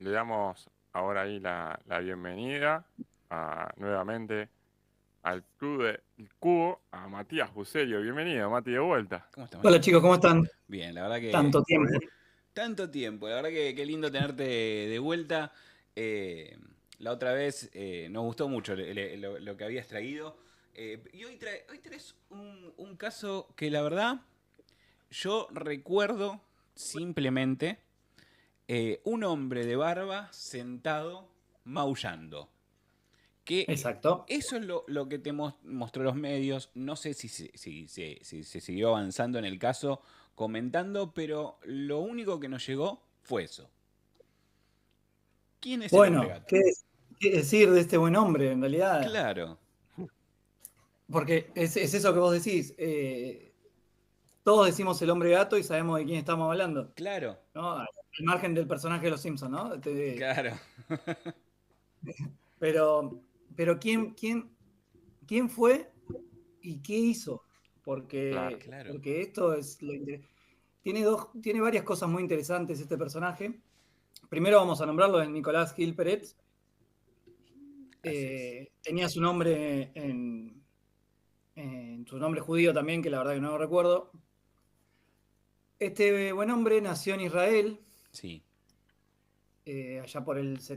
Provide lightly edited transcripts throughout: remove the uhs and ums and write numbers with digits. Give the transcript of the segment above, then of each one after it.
Le damos ahora ahí la bienvenida nuevamente al Club del Cubo a Matías Buserio. Bienvenido, Mati, de vuelta. ¿Cómo estás, Hola Mati? chicos, ¿cómo están? Bien, la verdad que Tanto ¿Todo tiempo. bien? tanto tiempo, la verdad que qué lindo tenerte de vuelta. Eh, la otra vez nos gustó mucho lo que habías traído. Y hoy traes un caso que la verdad yo recuerdo simplemente un hombre de barba sentado maullando. Que Exacto. eso es lo que te mostró los medios. No sé si se siguió avanzando en el caso comentando, pero lo único que nos llegó fue eso. ¿Quién es el hombre Bueno, gato? ¿qué decir de este buen hombre en realidad? Claro, Porque es eso que vos decís. Todos decimos el hombre gato y sabemos de quién estamos hablando, claro, ¿no? Al margen del personaje de Los Simpsons, ¿no? claro. Pero, pero ¿quién fue y qué hizo? Claro. Claro. Porque esto es tiene varias cosas muy interesantes este personaje. Primero vamos a nombrarlo, es Nicolás Gil Pérez. Así es. Tenía su nombre en su nombre judío también, que la verdad que no lo recuerdo. Este buen hombre nació en Israel, Sí. allá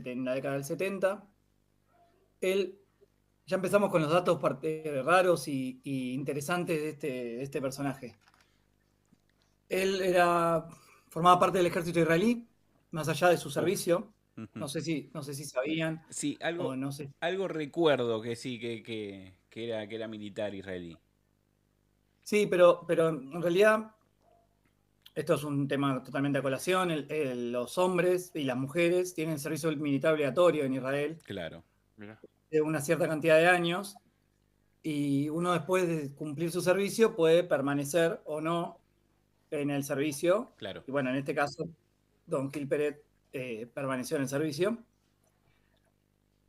en la década del 70. Él, ya empezamos con los datos raros y interesantes de este personaje. Él formaba parte del ejército israelí, más allá de su Uf. servicio. Ujú. No sé si sabían Sí, o no sé. algo recuerdo que sí, que era militar israelí. Sí, pero en realidad esto es un tema totalmente a colación. Los hombres y las mujeres tienen servicio militar obligatorio en Israel Claro, Mira, de una cierta cantidad de años y uno después de cumplir su servicio puede permanecer o no en el servicio. claro. Y bueno, en este caso, Don Gil Pérez permaneció en el servicio.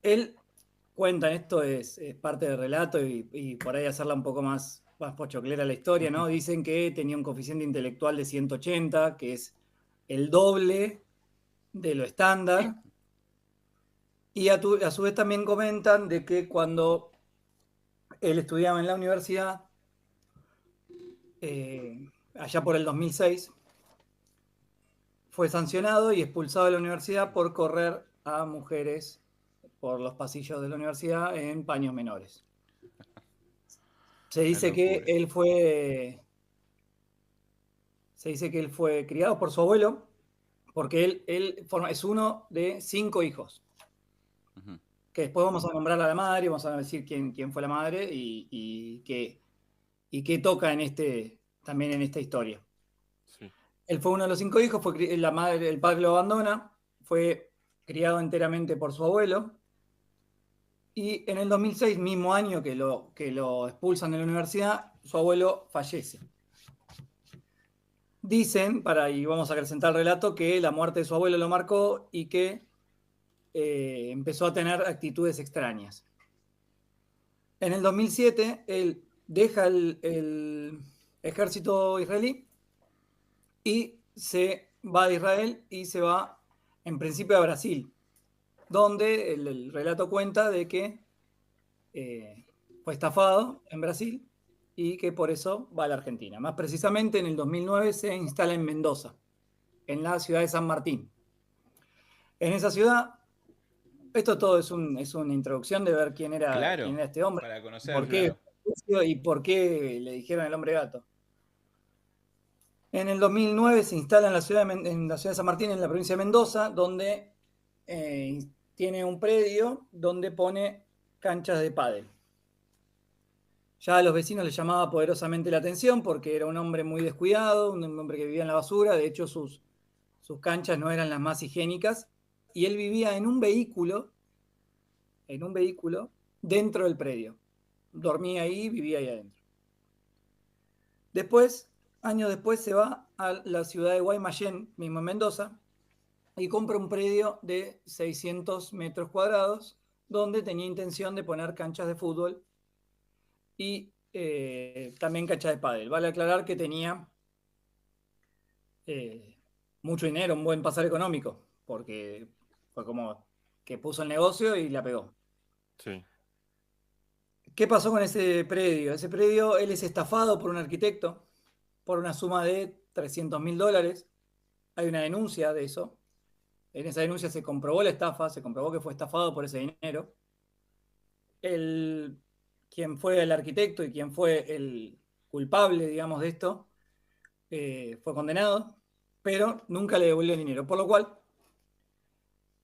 Él cuenta, esto es parte del relato y por ahí hacerla un poco más pochoclera la historia, ¿no? Dicen que tenía un coeficiente intelectual de 180, que es el doble de lo estándar. Y a su vez también comentan de que cuando él estudiaba en la universidad, allá por el 2006, fue sancionado y expulsado de la universidad por correr a mujeres por los pasillos de la universidad en paños menores. Se Una dice que locura. él fue criado por su abuelo, porque es uno de 5 hijos, Ujú. que después vamos a nombrar a la madre, vamos a decir quién fue la madre y qué toca también en esta historia. sí. Él fue uno de los 5 hijos, el padre lo abandona, fue criado enteramente por su abuelo, y en el 2006, mismo año que lo expulsan de la universidad, su abuelo fallece. Dicen, y vamos a acrecentar el relato, que la muerte de su abuelo lo marcó y que empezó a tener actitudes extrañas. En el 2007, él deja el ejército israelí y se va de Israel y se va en principio a Brasil, donde el relato cuenta de que eh, fue estafado en Brasil y que por eso va a la Argentina. Más precisamente en el 2009 se instala en Mendoza, en la ciudad de San Martín. En esa ciudad, esto todo es una introducción de ver quién Claro, era este hombre, para conocer, por qué claro. y por qué le dijeron el hombre gato. En el 2009 se instala en la ciudad de San Martín, en la provincia de Mendoza, donde eh, tiene un predio donde pone canchas de pádel. Ya a los vecinos les llamaba poderosamente la atención porque era un hombre muy descuidado, un hombre que vivía en la basura, de hecho sus canchas no eran las más higiénicas, y él vivía en un vehículo dentro del predio. Dormía ahí, vivía ahí adentro. Después, años después, se va a la ciudad de Guaymallén, mismo en Mendoza, y compra un predio de 600 metros cuadrados donde tenía intención de poner canchas de fútbol y también canchas de pádel. Vale aclarar que tenía eh, mucho dinero, un buen pasar económico, porque Fue como que puso el negocio y la pegó. Sí. ¿Qué pasó con ese predio? Ese predio, él es estafado por un arquitecto por una suma de $300.000. Hay una denuncia de eso. En esa denuncia se comprobó la estafa, se comprobó que fue estafado por ese dinero. Quien fue el arquitecto y quien fue el culpable, digamos, de esto, fue condenado, pero nunca le devolvió el dinero. Por lo cual,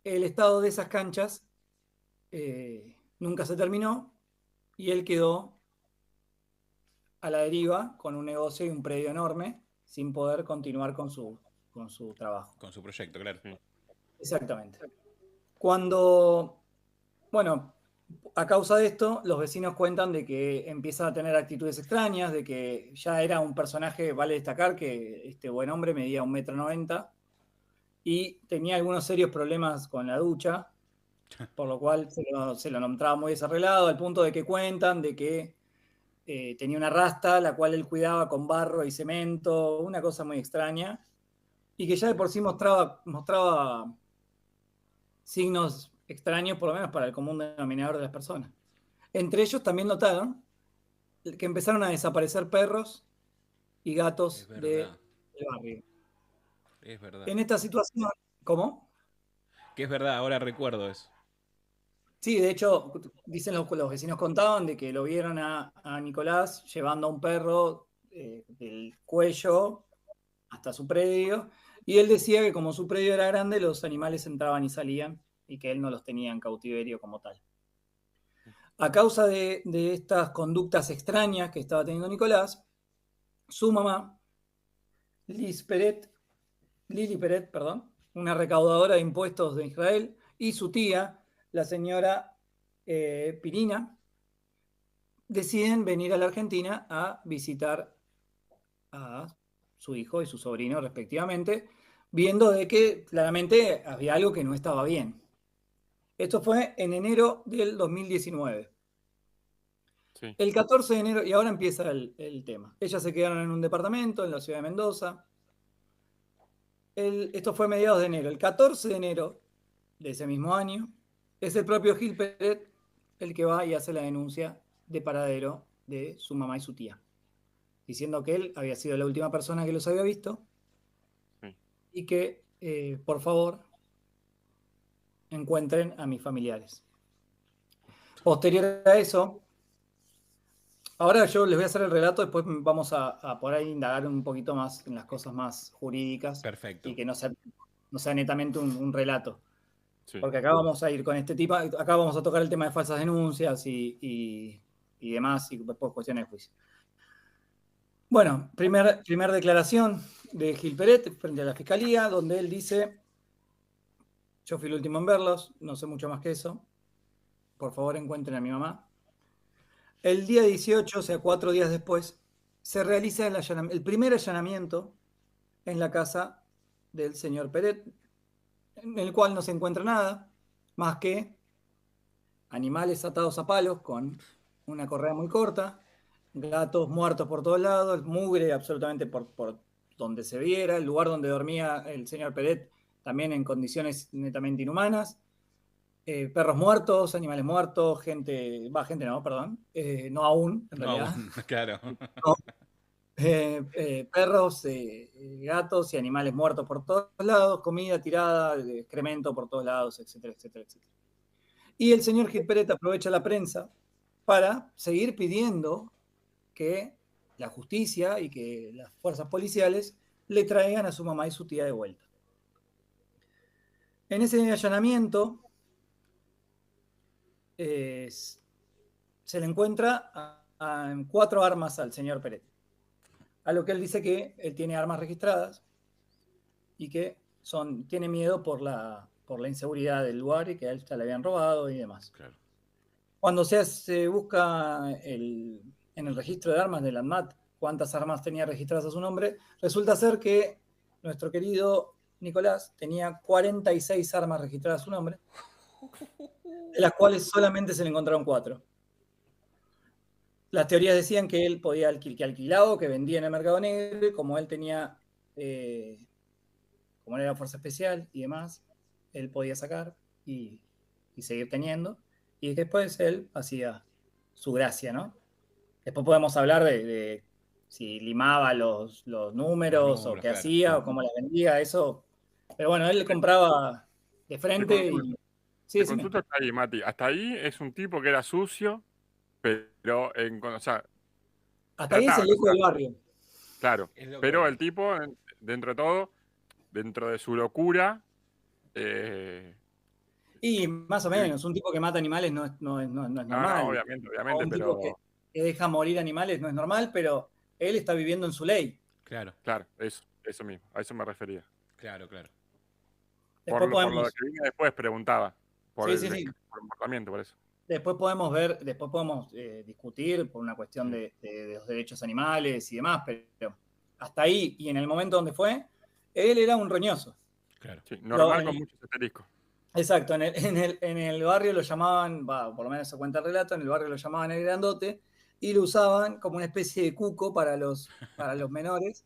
el estado de esas canchas nunca se terminó y él quedó a la deriva con un negocio y un predio enorme sin poder continuar con su trabajo. Con su proyecto, claro. Sí. Exactamente. Bueno, a causa de esto, los vecinos cuentan de que empieza a tener actitudes extrañas, de que ya era un personaje, vale destacar que este buen hombre medía 1,90 m y tenía algunos serios problemas con la ducha, por lo cual se lo nombraba muy desarreglado, al punto de que cuentan de que tenía una rasta, la cual él cuidaba con barro y cemento, una cosa muy extraña, y que ya de por sí mostraba signos extraños, por lo menos para el común denominador de las personas. Entre ellos también notaron que empezaron a desaparecer perros y gatos del barrio. Es verdad. En esta situación, ¿cómo? Que es verdad, ahora recuerdo eso. Sí, de hecho, dicen los vecinos contaban de que lo vieron a Nicolás llevando a un perro del cuello hasta su predio, y él decía que como su predio era grande, los animales entraban y salían y que él no los tenía en cautiverio como tal. A causa de estas conductas extrañas que estaba teniendo Nicolás, su mamá, Lili Peret, una recaudadora de impuestos de Israel, y su tía, la señora Pirina, deciden venir a la Argentina a visitar a su hijo y su sobrino respectivamente, viendo de que claramente había algo que no estaba bien. Esto fue en enero del 2019. Sí. El 14 de enero, y ahora empieza el tema. Ellas se quedaron en un departamento en la ciudad de Mendoza. Esto fue a mediados de enero. El 14 de enero de ese mismo año, es el propio Gil Peret el que va y hace la denuncia de paradero de su mamá y su tía, diciendo que él había sido la última persona que los había visto Sí. y que, por favor, encuentren a mis familiares. Posterior a eso, ahora yo les voy a hacer el relato, después vamos a por ahí indagar un poquito más en las cosas más jurídicas. Perfecto. Y que no sea netamente un relato. Sí. Porque acá vamos a ir con este tipo, acá vamos a tocar el tema de falsas denuncias y demás, y después cuestiones de juicio. Bueno, primer declaración de Gil Peret frente a la fiscalía, donde él dice: yo fui el último en verlos, no sé mucho más que eso, por favor encuentren a mi mamá. El día 18, o sea, 4 días después, se realiza el primer allanamiento en la casa del señor Peret, en el cual no se encuentra nada más que animales atados a palos con una correa muy corta, gatos muertos por todos lados, mugre absolutamente por donde se viera, el lugar donde dormía el señor Peret también en condiciones netamente inhumanas, perros muertos, animales muertos, no aún, en realidad. Claro. No. Perros, gatos y animales muertos por todos lados, comida tirada, excremento por todos lados, etcétera, etcétera, etcétera. Y el señor Gil Peret aprovecha la prensa para seguir pidiendo que la justicia y que las fuerzas policiales le traigan a su mamá y su tía de vuelta. En ese allanamiento se le encuentra 4 armas al señor Peret, a lo que él dice que él tiene armas registradas y que tiene miedo por la inseguridad del lugar y que a él ya le habían robado y demás. Claro. Cuando se busca en el registro de armas del ANMAT cuántas armas tenía registradas a su nombre, resulta ser que nuestro querido Nicolás tenía 46 armas registradas a su nombre, de las cuales solamente se le encontraron 4. Las teorías decían que él podía que alquilaba o que vendía en el mercado negro, y como él tenía, como él era fuerza especial y demás, él podía sacar. y seguir teniendo. Y después él hacía su gracia, ¿no? Después podemos hablar de si limaba los números o qué claro. hacía o cómo las vendía, eso. Pero bueno, él compraba de frente y... Sí, Te decime. consulto hasta ahí, Mati. Hasta ahí es un tipo que era sucio, pero o sea, Hasta ahí es trataba, el o loco sea, del barrio. claro. Es loco Pero del el tipo, dentro de todo, dentro de su locura, Y más o sí, menos, un tipo que mata animales no es no, normal. obviamente, O obviamente, un tipo pero que deja morir animales no es normal, pero él está viviendo en su ley. Claro, claro, eso mismo, a eso me refería. claro, claro. Después Por lo podemos, que vine después preguntaba, por sí, el sí, sí. comportamiento, por eso. Después podemos ver, después podemos discutir por una cuestión Sí, de los derechos animales y demás, pero hasta ahí y en el momento donde fue, él era un roñoso. Claro. sí, Lo- normal con en- muchos asteriscos. exacto, en el barrio lo llamaban, por lo menos se cuenta el relato, en el barrio lo llamaban el grandote y lo usaban como una especie de cuco para los menores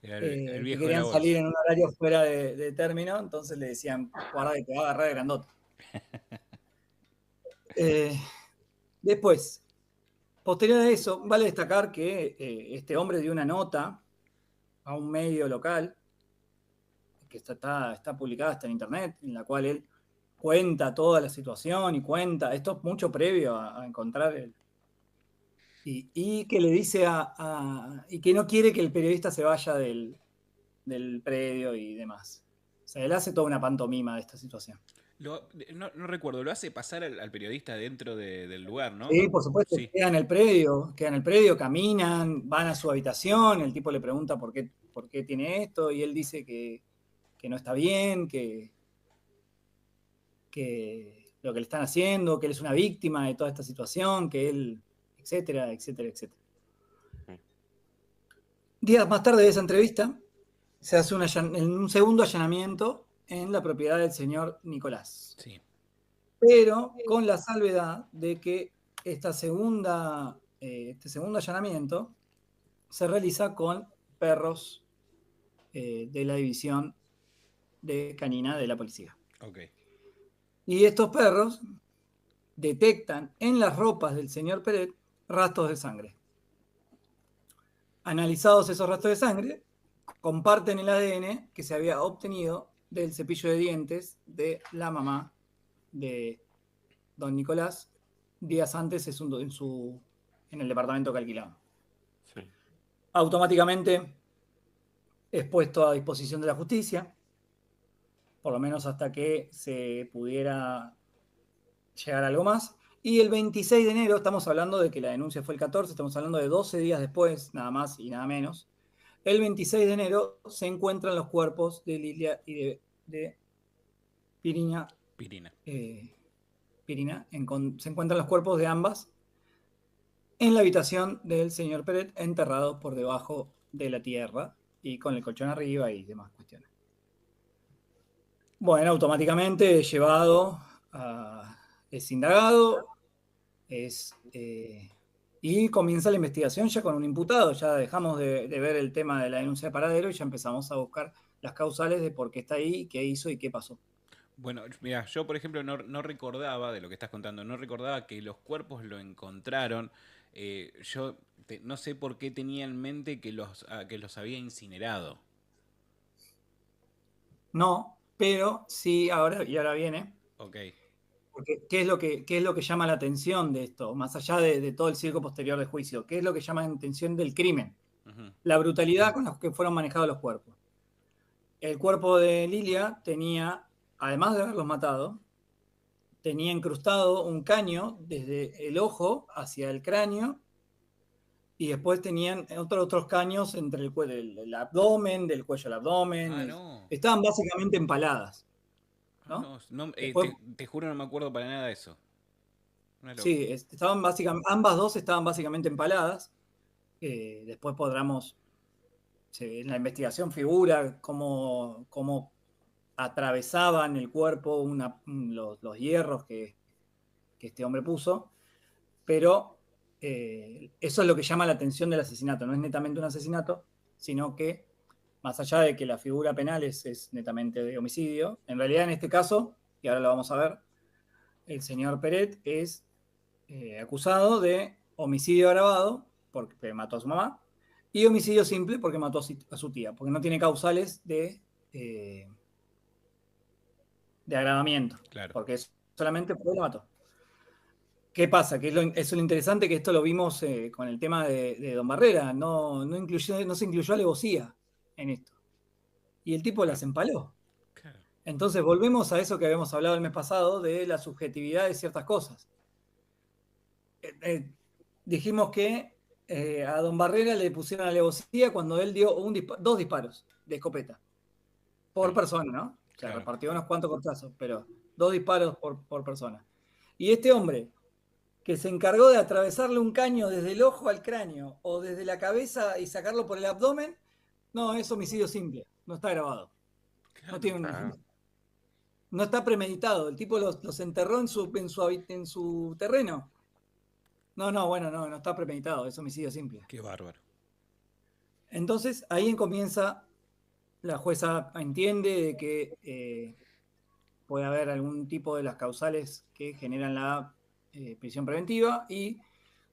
El que viejo de la querían salir bolsa. en un horario fuera de término, entonces le decían, guarda que te va a agarrar el grandote. Eh, Después, posterior a eso, vale destacar que este hombre dio una nota a un medio local, que está publicada, está en internet, en la cual él cuenta toda la situación y cuenta, esto es mucho previo a encontrar y que le dice y que no quiere que el periodista se vaya del predio y demás. O sea, él hace toda una pantomima de esta situación. No recuerdo, lo hace pasar al periodista dentro del lugar, ¿no? Sí, por supuesto, Sí. quedan en el predio, caminan, van a su habitación, el tipo le pregunta por qué tiene esto, y él dice que no está bien, que lo que le están haciendo, que él es una víctima de toda esta situación, que él, etcétera, etcétera, etcétera. Sí. Días más tarde de esa entrevista, se hace un segundo allanamiento en la propiedad del señor Nicolás, Sí. pero con la salvedad de que este segundo allanamiento se realiza con perros de la división de canina de la policía. Ok. Y estos perros detectan en las ropas del señor Peret rastros de sangre. Analizados esos rastros de sangre, comparten el ADN que se había obtenido del cepillo de dientes de la mamá de don Nicolás días antes en el departamento que alquilaban. Sí. Automáticamente es puesto a disposición de la justicia, por lo menos hasta que se pudiera llegar a algo más. Y el 26 de enero, estamos hablando de que la denuncia fue el 14, estamos hablando de 12 días después, nada más y nada menos. El 26 de enero se encuentran los cuerpos de Lilia y de Pirina. Pirina. Se encuentran los cuerpos de ambas en la habitación del señor Peret, enterrados por debajo de la tierra y con el colchón arriba y demás cuestiones. Bueno, automáticamente es llevado, es indagado, y comienza la investigación ya con un imputado. Ya dejamos de ver el tema de la denuncia de paradero y ya empezamos a buscar las causales de por qué está ahí, qué hizo y qué pasó. Bueno, mira, yo por ejemplo no recordaba de lo que estás contando, no recordaba que los cuerpos lo encontraron. Yo no sé por qué tenía en mente que los había incinerado. No, pero sí, ahora viene. Ok. Porque, ¿qué es lo que llama la atención de esto? Más allá de todo el circo posterior de juicio, ¿qué es lo que llama la atención del crimen? Ujú. La brutalidad con la que fueron manejados los cuerpos. El cuerpo de Lilia tenía, además de haberlos matado, tenía incrustado un caño desde el ojo hacia el cráneo y después tenían otros caños entre el abdomen, del cuello al abdomen. Ah, no. Estaban básicamente empaladas, ¿no? No, no, Después, te juro no me acuerdo para nada de eso. Una loco. sí, ambas dos estaban básicamente empaladas. Después en la investigación figura cómo atravesaban el cuerpo los hierros que este hombre puso, pero eso es lo que llama la atención del asesinato. No es netamente un asesinato, sino que, más allá de que la figura penal es netamente de homicidio, en realidad en este caso y ahora lo vamos a ver, el señor Peret es acusado de homicidio agravado, porque mató a su mamá, y homicidio simple, porque mató a su tía, porque no tiene causales de agravamiento, Claro. porque es solamente porque la mató. ¿Qué pasa? Que eso es lo interesante, que esto lo vimos con el tema de Don Barrera, no se incluyó alevosía en esto. Y el tipo las empaló. Claro. Entonces volvemos a eso que habíamos hablado el mes pasado, de la subjetividad de ciertas cosas. Dijimos que a Don Barrera le pusieron alevosía cuando él dio 2 disparos de escopeta por persona, ¿no? O sea, Claro. repartió unos cuantos cortazos, pero 2 disparos por persona. Y este hombre, que se encargó de atravesarle un caño desde el ojo al cráneo o desde la cabeza y sacarlo por el abdomen, no, es homicidio simple, no está grabado. No, no está premeditado, el tipo los enterró en su terreno. No está premeditado, es homicidio simple. Qué bárbaro. Entonces, ahí comienza, la jueza entiende de que puede haber algún tipo de las causales que generan la prisión preventiva, y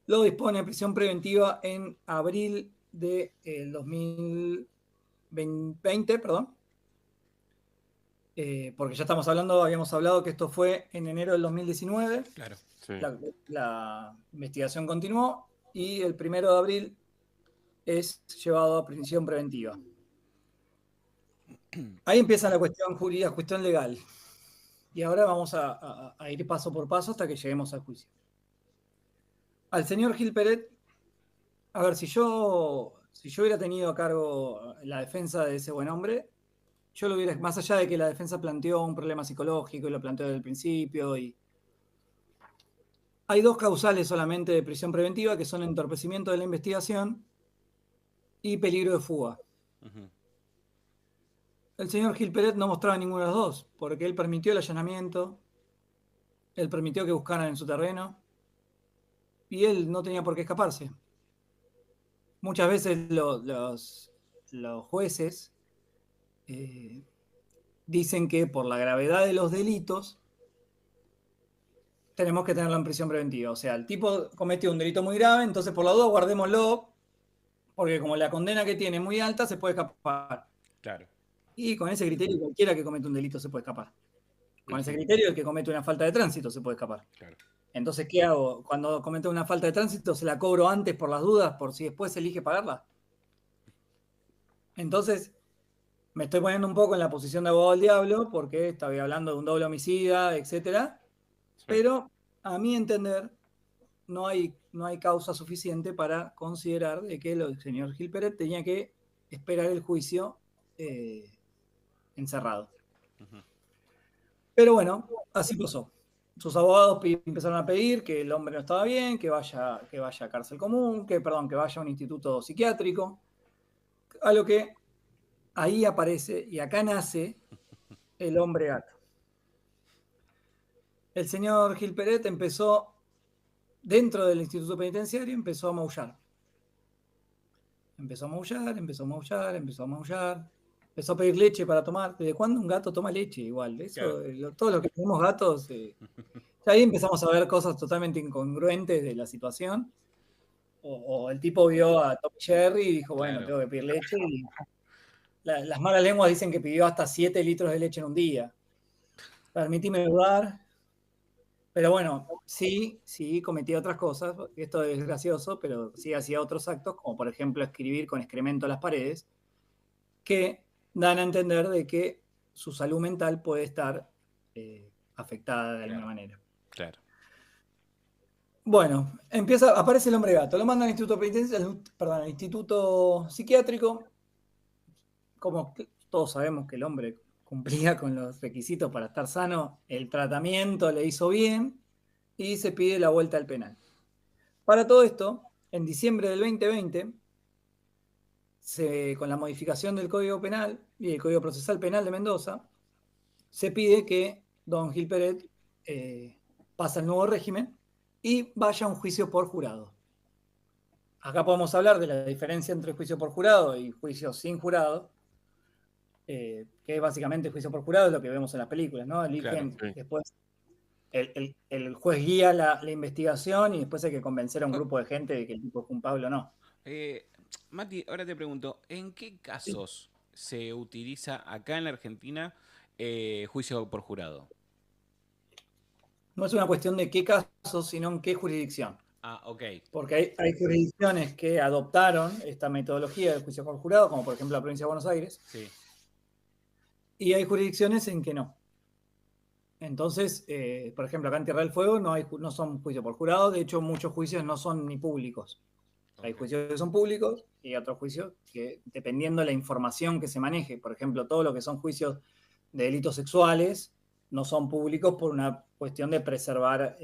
lo dispone prisión preventiva en abril del 2020, perdón. Porque ya habíamos hablado que esto fue en enero del 2019. Claro. Sí. La investigación continuó y el 1 de abril es llevado a prisión preventiva. Ahí empieza la cuestión jurídica, cuestión legal. Y ahora vamos a ir paso por paso hasta que lleguemos al juicio. Al señor Gil Peret, a ver, si yo hubiera tenido a cargo la defensa de ese buen hombre, yo lo hubiera, más allá de que la defensa planteó un problema psicológico y lo planteó desde el principio, y hay 2 causales solamente de prisión preventiva, que son entorpecimiento de la investigación y peligro de fuga. Uh-huh. El señor Gil Peret no mostraba ninguna de las 2, porque él permitió el allanamiento, él permitió que buscaran en su terreno, y él no tenía por qué escaparse. Muchas veces los jueces dicen que por la gravedad de los delitos tenemos que tenerlo en prisión preventiva. O sea, el tipo cometió un delito muy grave, entonces por la duda guardémoslo, porque como la condena que tiene es muy alta, se puede escapar. Claro. Y con ese criterio cualquiera que comete un delito se puede escapar. Con ese criterio el que comete una falta de tránsito se puede escapar. Claro. Entonces, ¿qué hago? Cuando cometo una falta de tránsito, ¿se la cobro antes por las dudas, por si después elige pagarla? Entonces, me estoy poniendo un poco en la posición de abogado del diablo, porque estaba hablando de un doble homicida, etcétera. Sí. Pero, a mi entender, no hay causa suficiente para considerar de que el señor Gil Peret tenía que esperar el juicio encerrado. Uh-huh. Pero bueno, así pasó. Sus abogados empezaron a pedir que el hombre no estaba bien, que vaya a cárcel común, que vaya a un instituto psiquiátrico. A lo que ahí aparece, y acá nace, el hombre gato. El señor Gil Peret empezó, dentro del instituto penitenciario, empezó a maullar. Empezó a pedir leche para tomar. ¿Desde cuándo un gato toma leche? Igual, eso, claro. Todos los que tenemos gatos, ahí empezamos a ver cosas totalmente incongruentes de la situación. O el tipo vio a Tom Jerry y dijo, bueno, claro, tengo que pedir leche. Y las malas lenguas dicen que pidió hasta 7 litros de leche en un día. Permíteme dudar. Pero bueno, sí, cometía otras cosas. Esto es gracioso, pero sí hacía otros actos, como por ejemplo escribir con excremento a las paredes, que dan a entender de que su salud mental puede estar afectada de alguna manera. Claro. Bueno, aparece el hombre gato, lo mandan al instituto penitenciario, al instituto psiquiátrico. Como todos sabemos que el hombre cumplía con los requisitos para estar sano, el tratamiento le hizo bien y se pide la vuelta al penal. Para todo esto, en diciembre del 2020, con la modificación del Código Penal y el Código Procesal Penal de Mendoza, se pide que don Gil Peret pase al nuevo régimen y vaya a un juicio por jurado. Acá podemos hablar de la diferencia entre juicio por jurado y juicio sin jurado. que es básicamente juicio por jurado, es lo que vemos en las películas, ¿no? Eligen, Claro, sí. después el juez guía la investigación y después hay que convencer a un grupo de gente de que el tipo es culpable o no. Mati, ahora te pregunto, ¿en qué Sí. casos se utiliza acá en la Argentina juicio por jurado? No es una cuestión de qué caso, sino en qué jurisdicción. Ah, ok. Porque hay jurisdicciones que adoptaron esta metodología del juicio por jurado, como por ejemplo la provincia de Buenos Aires, Sí. y hay jurisdicciones en que no. Entonces, por ejemplo, acá en Tierra del Fuego no son juicios por jurado, de hecho muchos juicios no son ni públicos. Hay Ok. juicios que son públicos y otros juicios que, dependiendo de la información que se maneje, por ejemplo, todo lo que son juicios de delitos sexuales, no son públicos por una cuestión de preservar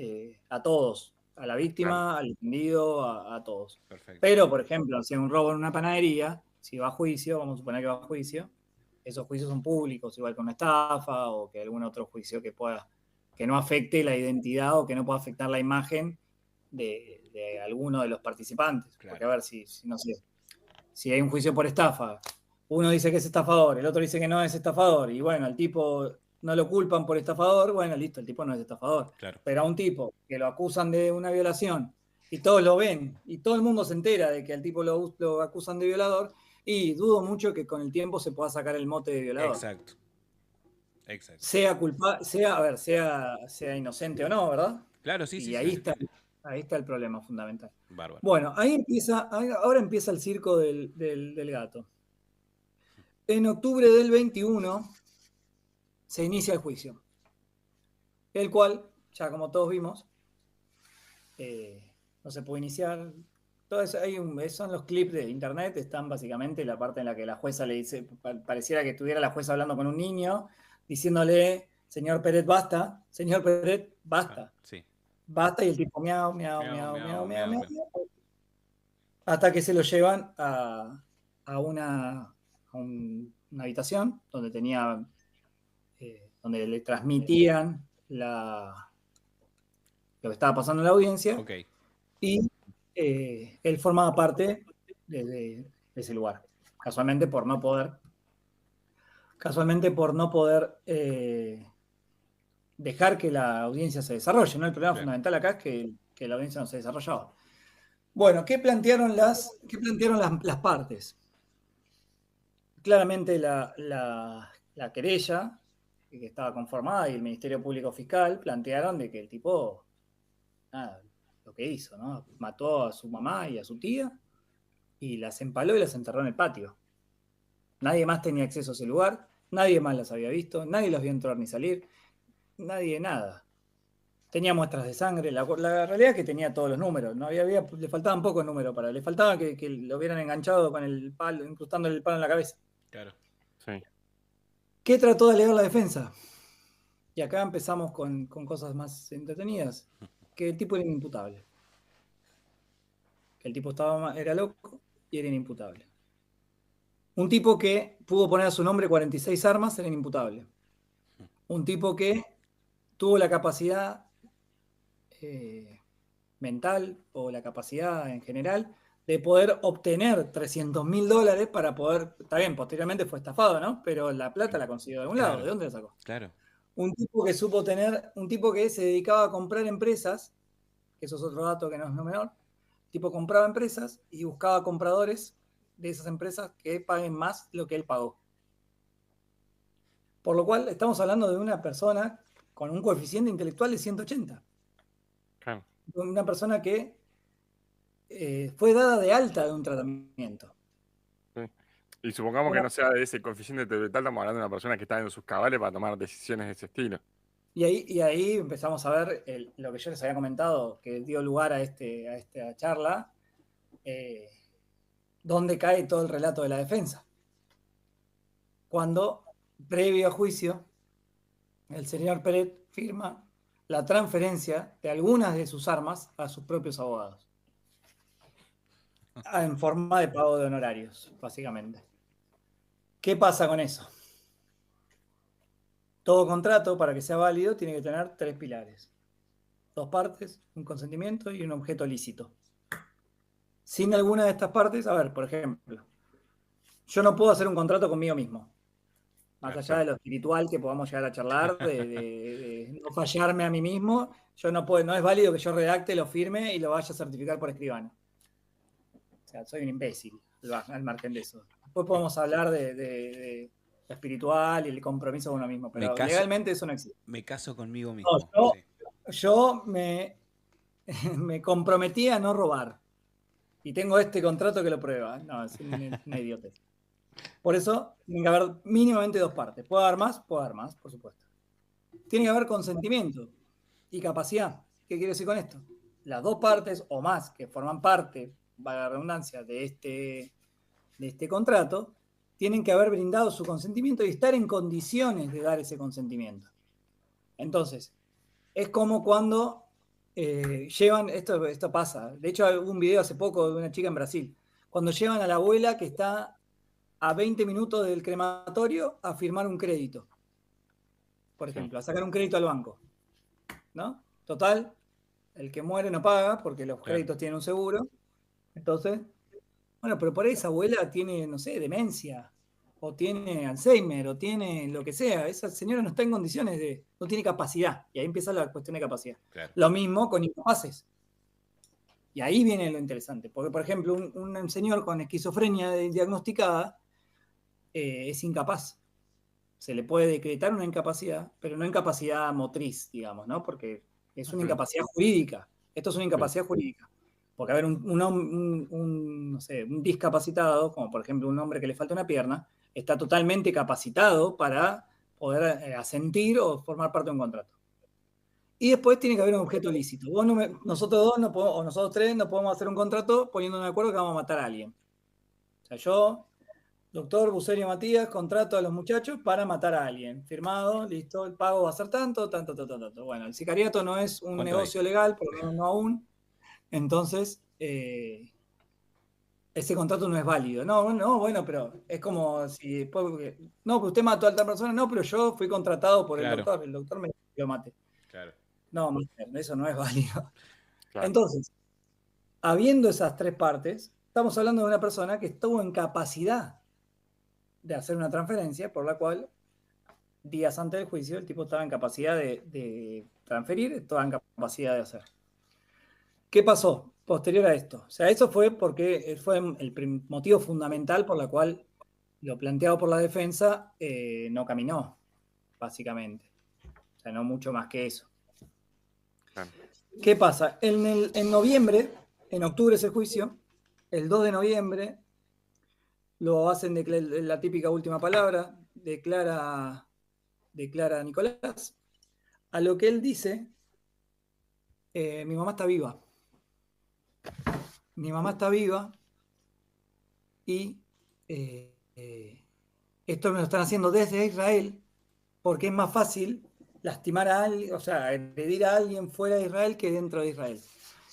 a todos, a la Claro, víctima, al ofendido, a todos. Perfecto. Pero, por ejemplo, si hay un robo en una panadería, si va a juicio, vamos a suponer que va a juicio, esos juicios son públicos, igual que una estafa o que algún otro juicio que no afecte la identidad o que no pueda afectar la imagen de alguno de los participantes. Claro. Porque a ver, no sé, si hay un juicio por estafa, uno dice que es estafador, el otro dice que no es estafador, y bueno, al tipo no lo culpan por estafador, bueno, listo, el tipo no es estafador. Claro. Pero a un tipo que lo acusan de una violación y todos lo ven y todo el mundo se entera de que al tipo lo acusan de violador, y dudo mucho que con el tiempo se pueda sacar el mote de violador. Exacto. Exacto. Sea inocente o no, ¿verdad? Claro, sí, Y sí, ahí sí. está el problema fundamental. Bárbaro. Bueno, ahora empieza el circo del gato. En octubre del 21 se inicia el juicio, el cual, ya como todos vimos, no se puede iniciar. Son los clips de internet, están básicamente la parte en la que la jueza le dice, pareciera que estuviera la jueza hablando con un niño, diciéndole, señor Peret, basta, señor Peret, basta, Sí. basta, y el tipo miau, miau, Miau, miau, miau, miau, miau, miau, miau, hasta que se lo llevan a una habitación donde donde le transmitían lo que estaba pasando en la audiencia, Ok. y él formaba parte de ese lugar. Casualmente por no poder dejar que la audiencia se desarrolle, ¿no? El problema fundamental acá es que la audiencia no se desarrollaba. Bueno, ¿qué plantearon las partes? Claramente la querella, que estaba conformada, y el Ministerio Público Fiscal plantearon de que el tipo, nada, lo que hizo, ¿no? Mató a su mamá y a su tía y las empaló y las enterró en el patio. Nadie más tenía acceso a ese lugar, nadie más las había visto, nadie los vio entrar ni salir, nadie nada. Tenía muestras de sangre, la realidad es que tenía todos los números, no le faltaban pocos números le faltaba que lo hubieran enganchado con el palo, incrustándole el palo en la cabeza. Claro. sí. ¿Qué trató de alegar la defensa? Y acá empezamos con cosas más entretenidas. Que el tipo era inimputable. Que el tipo era loco y era inimputable. Un tipo que pudo poner a su nombre 46 armas era inimputable. Un tipo que tuvo la capacidad mental o la capacidad en general de poder obtener $300.000 para poder, está bien, posteriormente fue estafado, ¿no? Pero la plata la consiguió de algún lado, ¿de dónde la sacó? Claro. Un tipo que se dedicaba a comprar empresas, que eso es otro dato que no es no menor, el tipo compraba empresas y buscaba compradores de esas empresas que paguen más lo que él pagó. Por lo cual estamos hablando de una persona con un coeficiente intelectual de 180. Claro. Una persona que fue dada de alta de un tratamiento. Sí. Y supongamos que no sea de ese coeficiente intelectual, estamos hablando de una persona que está en sus cabales para tomar decisiones de ese estilo. Y ahí empezamos a ver lo que yo les había comentado, que dio lugar a esta charla, donde cae todo el relato de la defensa. Cuando, previo a juicio, el señor Peret firma la transferencia de algunas de sus armas a sus propios abogados, en forma de pago de honorarios, básicamente. ¿Qué pasa con eso? Todo contrato, para que sea válido, tiene que tener 3 pilares. 2 partes, un consentimiento y un objeto lícito. Sin alguna de estas partes, a ver, por ejemplo, yo no puedo hacer un contrato conmigo mismo. Más allá de lo espiritual que podamos llegar a charlar, de no fallarme a mí mismo, no es válido que yo redacte, lo firme y lo vaya a certificar por escribano. O sea, soy un imbécil al margen de eso. Después podemos hablar de lo espiritual y el compromiso con uno mismo, pero legalmente eso no existe. Me caso conmigo mismo. No, yo me comprometí a no robar. Y tengo este contrato que lo prueba. No, es una idiotez. Por eso tiene que haber mínimamente 2 partes. ¿Puedo dar más? Puedo dar más, por supuesto. Tiene que haber consentimiento y capacidad. ¿Qué quiero decir con esto? Las 2 partes o más que forman parte, valga la redundancia, de este contrato, tienen que haber brindado su consentimiento y estar en condiciones de dar ese consentimiento. Entonces, es como cuando llevan, esto pasa, de hecho hubo un video hace poco de una chica en Brasil, cuando llevan a la abuela que está a 20 minutos del crematorio a firmar un crédito, por ejemplo, a sacar un crédito al banco, ¿no? Total, el que muere no paga porque los créditos tienen un seguro, entonces, bueno, pero por ahí esa abuela tiene, no sé, demencia, o tiene Alzheimer, o tiene lo que sea. Esa señora no está en condiciones no tiene capacidad. Y ahí empieza la cuestión de capacidad. Claro. Lo mismo con incapaces. Y ahí viene lo interesante. Porque, por ejemplo, un señor con esquizofrenia diagnosticada es incapaz. Se le puede decretar una incapacidad, pero no incapacidad motriz, digamos, ¿no? Porque es una incapacidad jurídica. Esto es una incapacidad jurídica. Porque, a ver, no sé, un discapacitado, como por ejemplo un hombre que le falta una pierna, está totalmente capacitado para poder asentir o formar parte de un contrato. Y después tiene que haber un objeto ilícito. Nosotros dos no podemos, o nosotros tres no podemos hacer un contrato poniéndonos de acuerdo que vamos a matar a alguien. O sea, yo, doctor Buserio Matías, contrato a los muchachos para matar a alguien. Firmado, listo, el pago va a ser tanto. Bueno, el sicariato no es un negocio legal, por lo menos no aún. Entonces, ese contrato no es válido. No, bueno, pero es como si después, no, pues usted mató a tal persona, no, pero yo fui contratado por el doctor me lo mate. Claro. No, eso no es válido. Claro. Entonces, habiendo esas 3 partes, estamos hablando de una persona que estuvo en capacidad de hacer una transferencia, por la cual días antes del juicio el tipo estaba en capacidad de transferir, estaba en capacidad de hacer. ¿Qué pasó posterior a esto? O sea, eso fue porque fue el motivo fundamental por el cual lo planteado por la defensa no caminó, básicamente. O sea, no mucho más que eso. Claro. ¿Qué pasa? En noviembre, en octubre es el juicio, el 2 de noviembre lo hacen la típica última palabra, declara Nicolás, a lo que él dice, mi mamá está viva. Mi mamá está viva y esto me lo están haciendo desde Israel porque es más fácil lastimar a alguien, o sea, agredir a alguien fuera de Israel que dentro de Israel.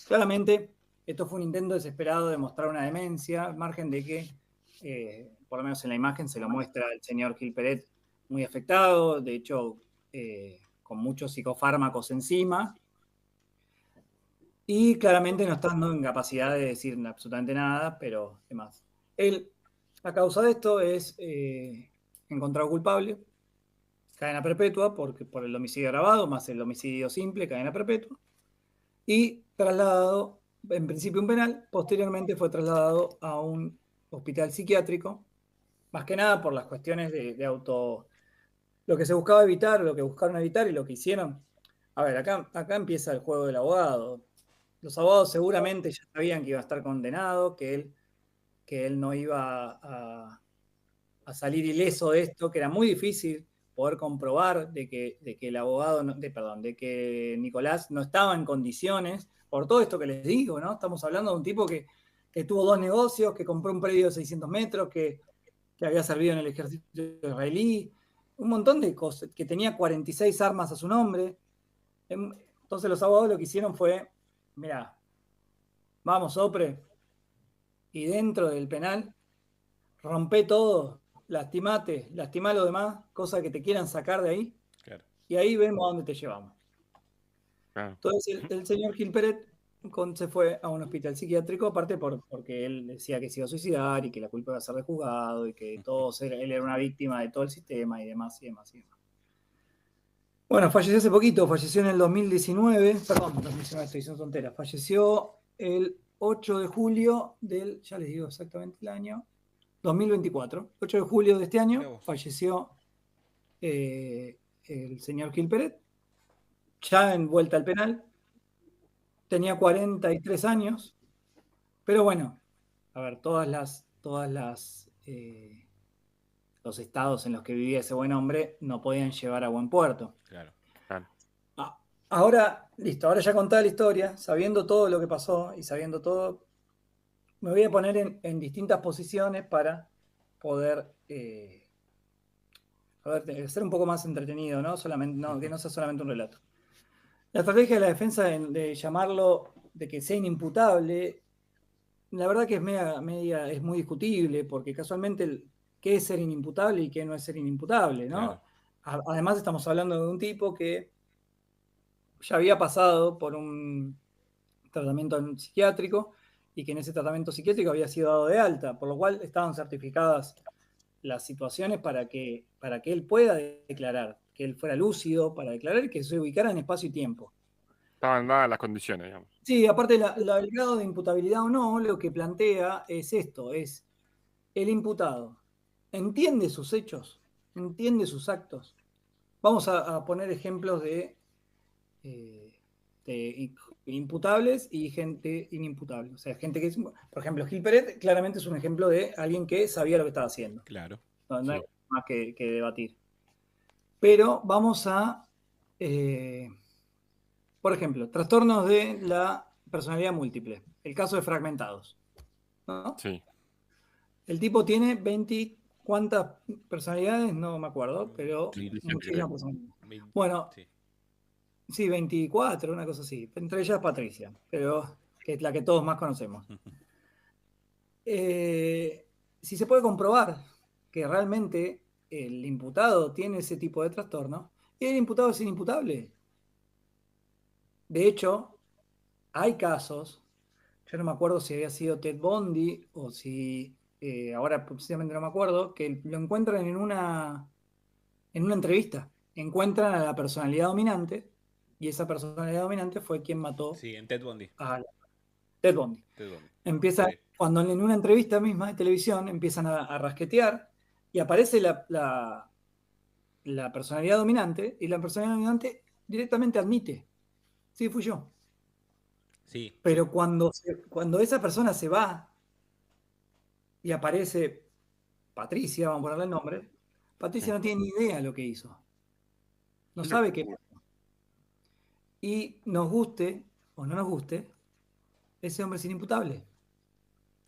Claramente, esto fue un intento desesperado de mostrar una demencia, al margen de que, por lo menos en la imagen, se lo muestra el señor Gil Peret muy afectado, de hecho, con muchos psicofármacos encima. Y claramente no estando en capacidad de decir absolutamente nada, pero demás. La causa de esto es encontrado culpable, cadena perpetua por el homicidio agravado, más el homicidio simple, cadena perpetua, y trasladado, en principio un penal, posteriormente fue trasladado a un hospital psiquiátrico, más que nada por las cuestiones de auto... Lo que se buscaba evitar, lo que buscaron evitar y lo que hicieron. A ver, acá empieza el juego del abogado. Los abogados seguramente ya sabían que iba a estar condenado, que él no iba a salir ileso de esto, que era muy difícil poder comprobar de que el abogado, de que Nicolás no estaba en condiciones, por todo esto que les digo, ¿no? Estamos hablando de un tipo que tuvo 2 negocios, que compró un predio de 600 metros, que había servido en el ejército israelí, un montón de cosas, que tenía 46 armas a su nombre. Entonces los abogados lo que hicieron fue, mira, vamos, Opre, y dentro del penal, rompe todo, lastimá a los demás, cosas que te quieran sacar de ahí, claro. Y ahí vemos a dónde te llevamos. Claro. Entonces el señor Gil Peret se fue a un hospital psiquiátrico, aparte porque él decía que se iba a suicidar y que la culpa iba a ser de juzgado y que él era una víctima de todo el sistema y demás y demás y demás. Bueno, falleció hace poquito, falleció en el 2019, perdón, 2019, estoy diciendo tonteras, falleció el 8 de julio ya les digo exactamente el año, 2024. 8 de julio de este año falleció el señor Gil Peret, ya en vuelta al penal. Tenía 43 años, pero bueno, a ver, los estados en los que vivía ese buen hombre no podían llevar a buen puerto. Claro. Ahora, listo, ahora ya contada la historia, sabiendo todo lo que pasó y sabiendo todo, me voy a poner en distintas posiciones para poder ser un poco más entretenido, ¿no? Que no sea solamente un relato. La estrategia de la defensa de llamarlo, de que sea inimputable, la verdad que es muy discutible, porque casualmente qué es ser inimputable y qué no es ser inimputable, ¿no? Claro. Además estamos hablando de un tipo que ya había pasado por un tratamiento psiquiátrico y que en ese tratamiento psiquiátrico había sido dado de alta, por lo cual estaban certificadas las situaciones para que él pueda declarar, que él fuera lúcido para declarar y que se ubicara en espacio y tiempo. Estaban dadas las condiciones, digamos. Sí, aparte el grado de imputabilidad o no, lo que plantea es esto, es el imputado entiende sus hechos, entiende sus actos. Vamos a poner ejemplos de imputables y gente inimputable. O sea, gente que es, por ejemplo, Gil Peret claramente es un ejemplo de alguien que sabía lo que estaba haciendo. Claro. No hay más que debatir. Pero vamos a, por ejemplo, trastornos de la personalidad múltiple. El caso de fragmentados, ¿no? Sí. El tipo tiene 20, ¿cuántas personalidades? No me acuerdo, pero muchísimas personalidades. Bueno, sí, 24, una cosa así. Entre ellas Patricia, pero que es la que todos más conocemos. Si se puede comprobar que realmente el imputado tiene ese tipo de trastorno, el imputado es inimputable. De hecho, hay casos, yo no me acuerdo si había sido Ted Bundy o si, ahora precisamente no me acuerdo, que lo encuentran en una entrevista. Encuentran a la personalidad dominante y esa personalidad dominante fue quien mató en Ted Bundy. a Ted Bundy. Empieza, cuando en una entrevista misma de televisión empiezan a rasquetear y aparece la personalidad dominante y la personalidad dominante directamente admite, sí, fui yo. Sí. Pero cuando esa persona se va y aparece Patricia, vamos a ponerle el nombre, Patricia no tiene ni idea de lo que hizo. No sabe qué hizo. Y nos guste o no nos guste, ese hombre es inimputable.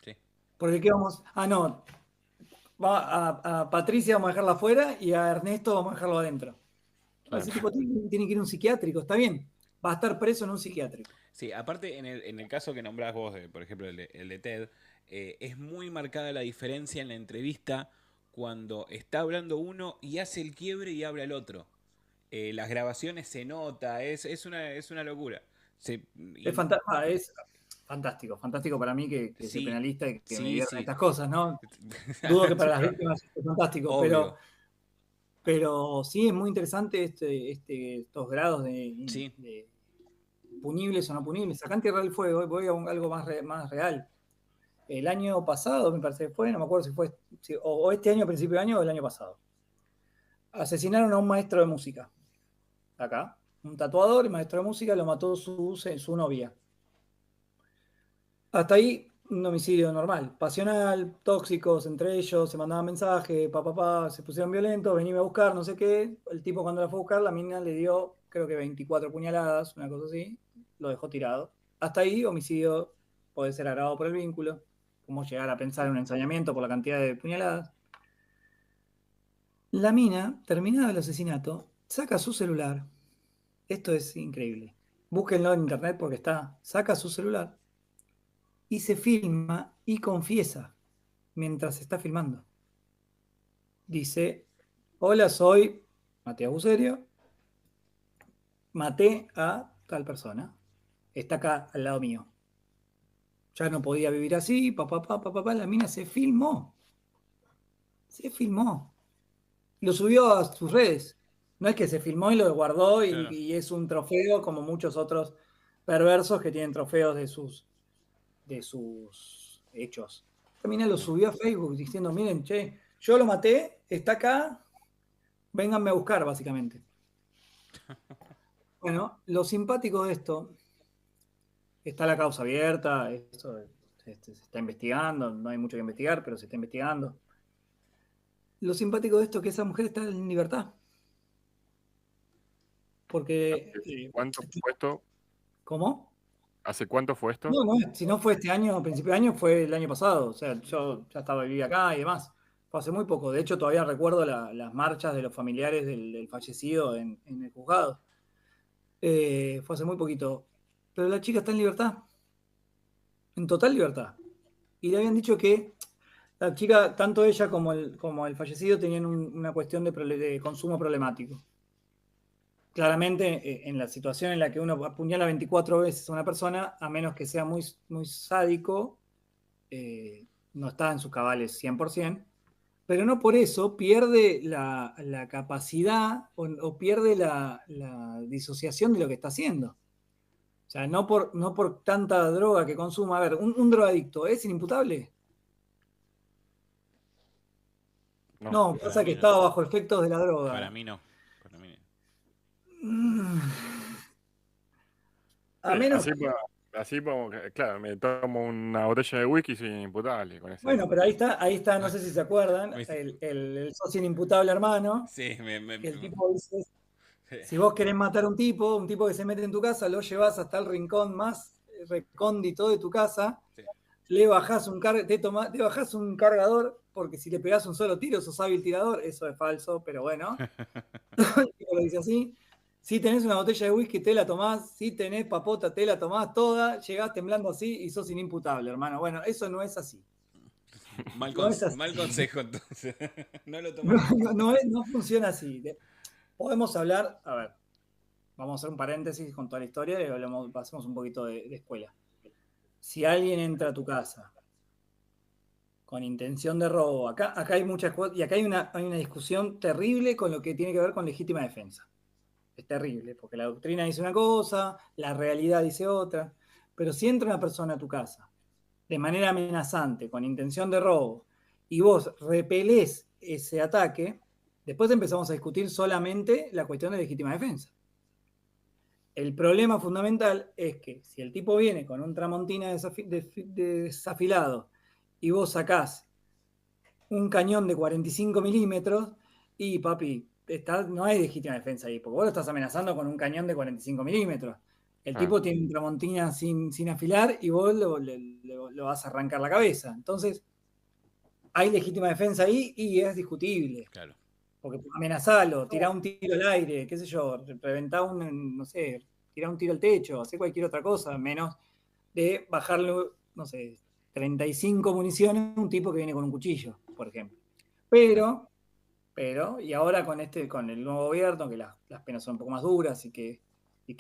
Sí. Porque ¿qué vamos? No, a Patricia vamos a dejarla afuera y a Ernesto vamos a dejarlo adentro. Claro. Ese tipo tiene que ir a un psiquiátrico, está bien. Va a estar preso en un psiquiátrico. Sí, aparte en el caso que nombrás vos, por ejemplo, el de Ted, es muy marcada la diferencia en la entrevista cuando está hablando uno y hace el quiebre y habla el otro. Las grabaciones se nota, es una locura. Es fantástico para mí que soy penalista y que me diviertan estas cosas, ¿no? Dudo que para las víctimas es fantástico, pero sí es muy interesante estos grados de punibles o no punibles. Acá en Tierra del Fuego, voy a algo más real. El año pasado, me parece que fue, no me acuerdo si fue, o este año, a principio de año, o el año pasado. Asesinaron a un maestro de música. Acá, un tatuador y maestro de música, lo mató su novia. Hasta ahí, un homicidio normal, pasional, tóxicos entre ellos, se mandaban mensajes, se pusieron violentos, venime a buscar, no sé qué. El tipo cuando la fue a buscar, la mina le dio, creo que 24 puñaladas, una cosa así, lo dejó tirado. Hasta ahí, homicidio puede ser agravado por el vínculo, como llegar a pensar en un ensañamiento por la cantidad de puñaladas. La mina, terminado el asesinato, saca su celular. Esto es increíble. Búsquenlo en internet porque saca su celular y se filma y confiesa mientras está filmando. Dice, hola, soy Matías Buserio, maté a tal persona. está acá al lado mío. Ya no podía vivir así, la mina se filmó. Se filmó. Lo subió a sus redes. No es que se filmó y lo guardó Claro. y es un trofeo como muchos otros perversos que tienen trofeos de sus hechos. Esta mina lo subió a Facebook diciendo, miren, che, yo lo maté, está acá, vénganme a buscar, básicamente. Bueno, lo simpático de esto, está la causa abierta, esto se está investigando, no hay mucho que investigar, pero se está investigando. Lo simpático de esto es que esa mujer está en libertad. Porque... ¿Cuánto fue esto? ¿Cómo? ¿Hace cuánto fue esto? No, si no fue este año, a principio de año, fue el año pasado. O sea, yo ya vivía acá y demás. Fue hace muy poco. De hecho, todavía recuerdo las marchas de los familiares del fallecido en el juzgado. Fue hace muy poquito. Pero la chica está en libertad. En total libertad. Y le habían dicho que la chica, tanto ella como el fallecido, tenían una cuestión de consumo problemático. Claramente, en la situación en la que uno apuñala 24 veces a una persona, a menos que sea muy, muy sádico, no está en sus cabales 100%, pero no por eso pierde la capacidad o pierde la disociación de lo que está haciendo. O sea, no por tanta droga que consuma. A ver, un drogadicto, ¿es inimputable? No, pasa que estaba bajo efectos de la droga. Para mí no. Para mí no. A menos así claro, me tomo una botella de whisky y soy inimputable con ese. Bueno, pero ahí está, no sé si se acuerdan, el socio inimputable hermano. Sí, El tipo dice, si vos querés matar a un tipo que se mete en tu casa, lo llevas hasta el rincón más recóndito de tu casa, sí. le bajás te bajás un cargador, porque si le pegás un solo tiro sos hábil tirador. Eso es falso, pero bueno. El tipo lo dice así. Si tenés una botella de whisky, te la tomás. Si tenés papota, te la tomás toda. Llegás temblando así y sos inimputable, hermano. Bueno, eso no es así. Mal consejo, entonces. No lo tomé. No funciona así. Podemos hablar, a ver, vamos a hacer un paréntesis con toda la historia y pasemos un poquito de escuela. Si alguien entra a tu casa con intención de robo, acá hay muchas cosas, y acá hay una discusión terrible con lo que tiene que ver con legítima defensa. Es terrible, porque la doctrina dice una cosa, la realidad dice otra, pero si entra una persona a tu casa de manera amenazante, con intención de robo, y vos repelés ese ataque, después empezamos a discutir solamente la cuestión de legítima defensa. El problema fundamental es que si el tipo viene con un tramontina desafilado y vos sacás un cañón de 45 milímetros, y papi, no hay legítima defensa ahí, porque vos lo estás amenazando con un cañón de 45 milímetros. El tipo tiene un tramontina sin afilar y vos lo vas a arrancar la cabeza. Entonces, hay legítima defensa ahí y es discutible. Claro. Porque amenazalo, tirá un tiro al aire, qué sé yo, reventá no sé, tirá un tiro al techo, hacer cualquier otra cosa, menos de bajarle, no sé, 35 municiones a un tipo que viene con un cuchillo, por ejemplo. Pero, y ahora con el nuevo gobierno, que las penas son un poco más duras y que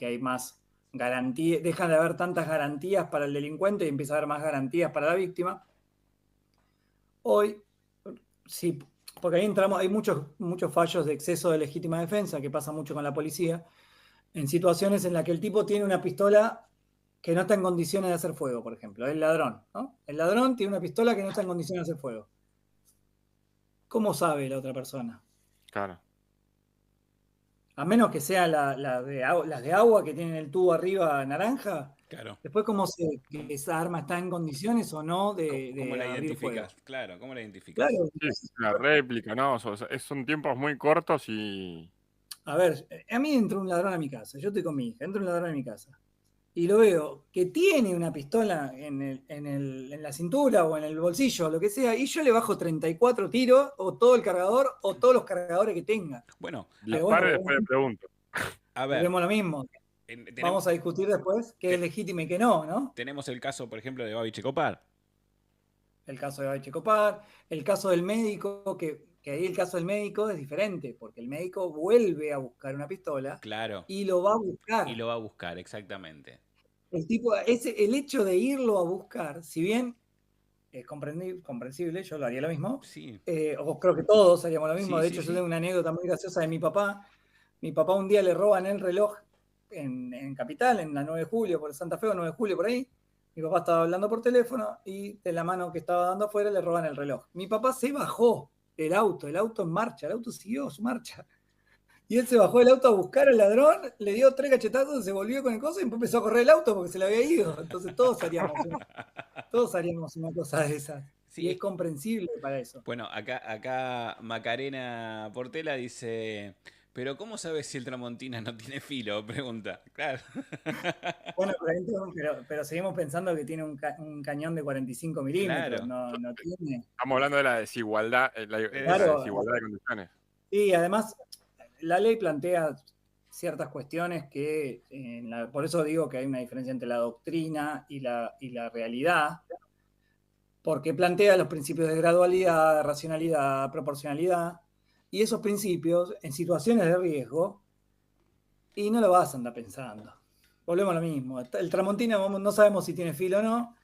hay más garantías, dejan de haber tantas garantías para el delincuente y empieza a haber más garantías para la víctima. Hoy, sí, porque ahí entramos, hay muchos fallos de exceso de legítima defensa, que pasa mucho con la policía, en situaciones en las que el tipo tiene una pistola que no está en condiciones de hacer fuego, por ejemplo, el ladrón, ¿no? El ladrón tiene una pistola que no está en condiciones de hacer fuego. ¿Cómo sabe la otra persona? Claro. A menos que sean las de agua que tienen el tubo arriba naranja. Claro. Después, ¿cómo sé que esa arma está en condiciones o no de ¿Cómo la abrir identificas? fuego? Claro, ¿cómo la identificas? Claro. Sí, es una réplica, ¿no? Son tiempos muy cortos y... A ver, a mí entra un ladrón a mi casa, yo estoy con mi hija, entra un ladrón a mi casa y lo veo que tiene una pistola en la cintura o en el bolsillo o lo que sea, y yo le bajo 34 tiros o todo el cargador o todos los cargadores que tenga. Bueno, disparo y después le pregunto. A ver. Vemos lo mismo. Vamos a discutir después qué es legítimo y qué no, ¿no? Tenemos el caso, por ejemplo, de Babi Checopar. El caso de Babi Checopar, el caso del médico, que ahí el caso del médico es diferente, porque el médico vuelve a buscar una pistola. Claro. Y lo va a buscar. Y lo va a buscar, exactamente. el hecho de irlo a buscar, si bien es comprensible, yo lo haría lo mismo, Sí, o creo que todos haríamos lo mismo. sí, De sí, hecho, yo sí. tengo una anécdota muy graciosa de mi papá. Mi papá un día le roban el reloj en Capital, en la 9 de julio, por Santa Fe o 9 de julio, por ahí. Mi papá estaba hablando por teléfono y de la mano que estaba dando afuera le roban el reloj. Mi papá se bajó del auto, el auto en marcha, el auto siguió su marcha. Y él se bajó del auto a buscar al ladrón, le dio 3 cachetazos, se volvió con el coso y empezó a correr el auto porque se le había ido. Entonces todos haríamos una cosa de esas. Y Sí, es comprensible para eso. bueno, acá Macarena Portela dice, pero ¿cómo sabes si el Tramontina no tiene filo? Pregunta. Claro. Bueno, pero seguimos pensando que tiene un cañón de 45 milímetros, Claro. no tiene. Estamos hablando de la desigualdad, la Claro, desigualdad de condiciones. y además la ley plantea ciertas cuestiones que, por eso digo que hay una diferencia entre la doctrina y la realidad, porque plantea los principios de gradualidad, racionalidad, proporcionalidad, y esos principios en situaciones de riesgo, y no lo vas a andar pensando. Volvemos a lo mismo. El Tramontina no sabemos si tiene filo o no,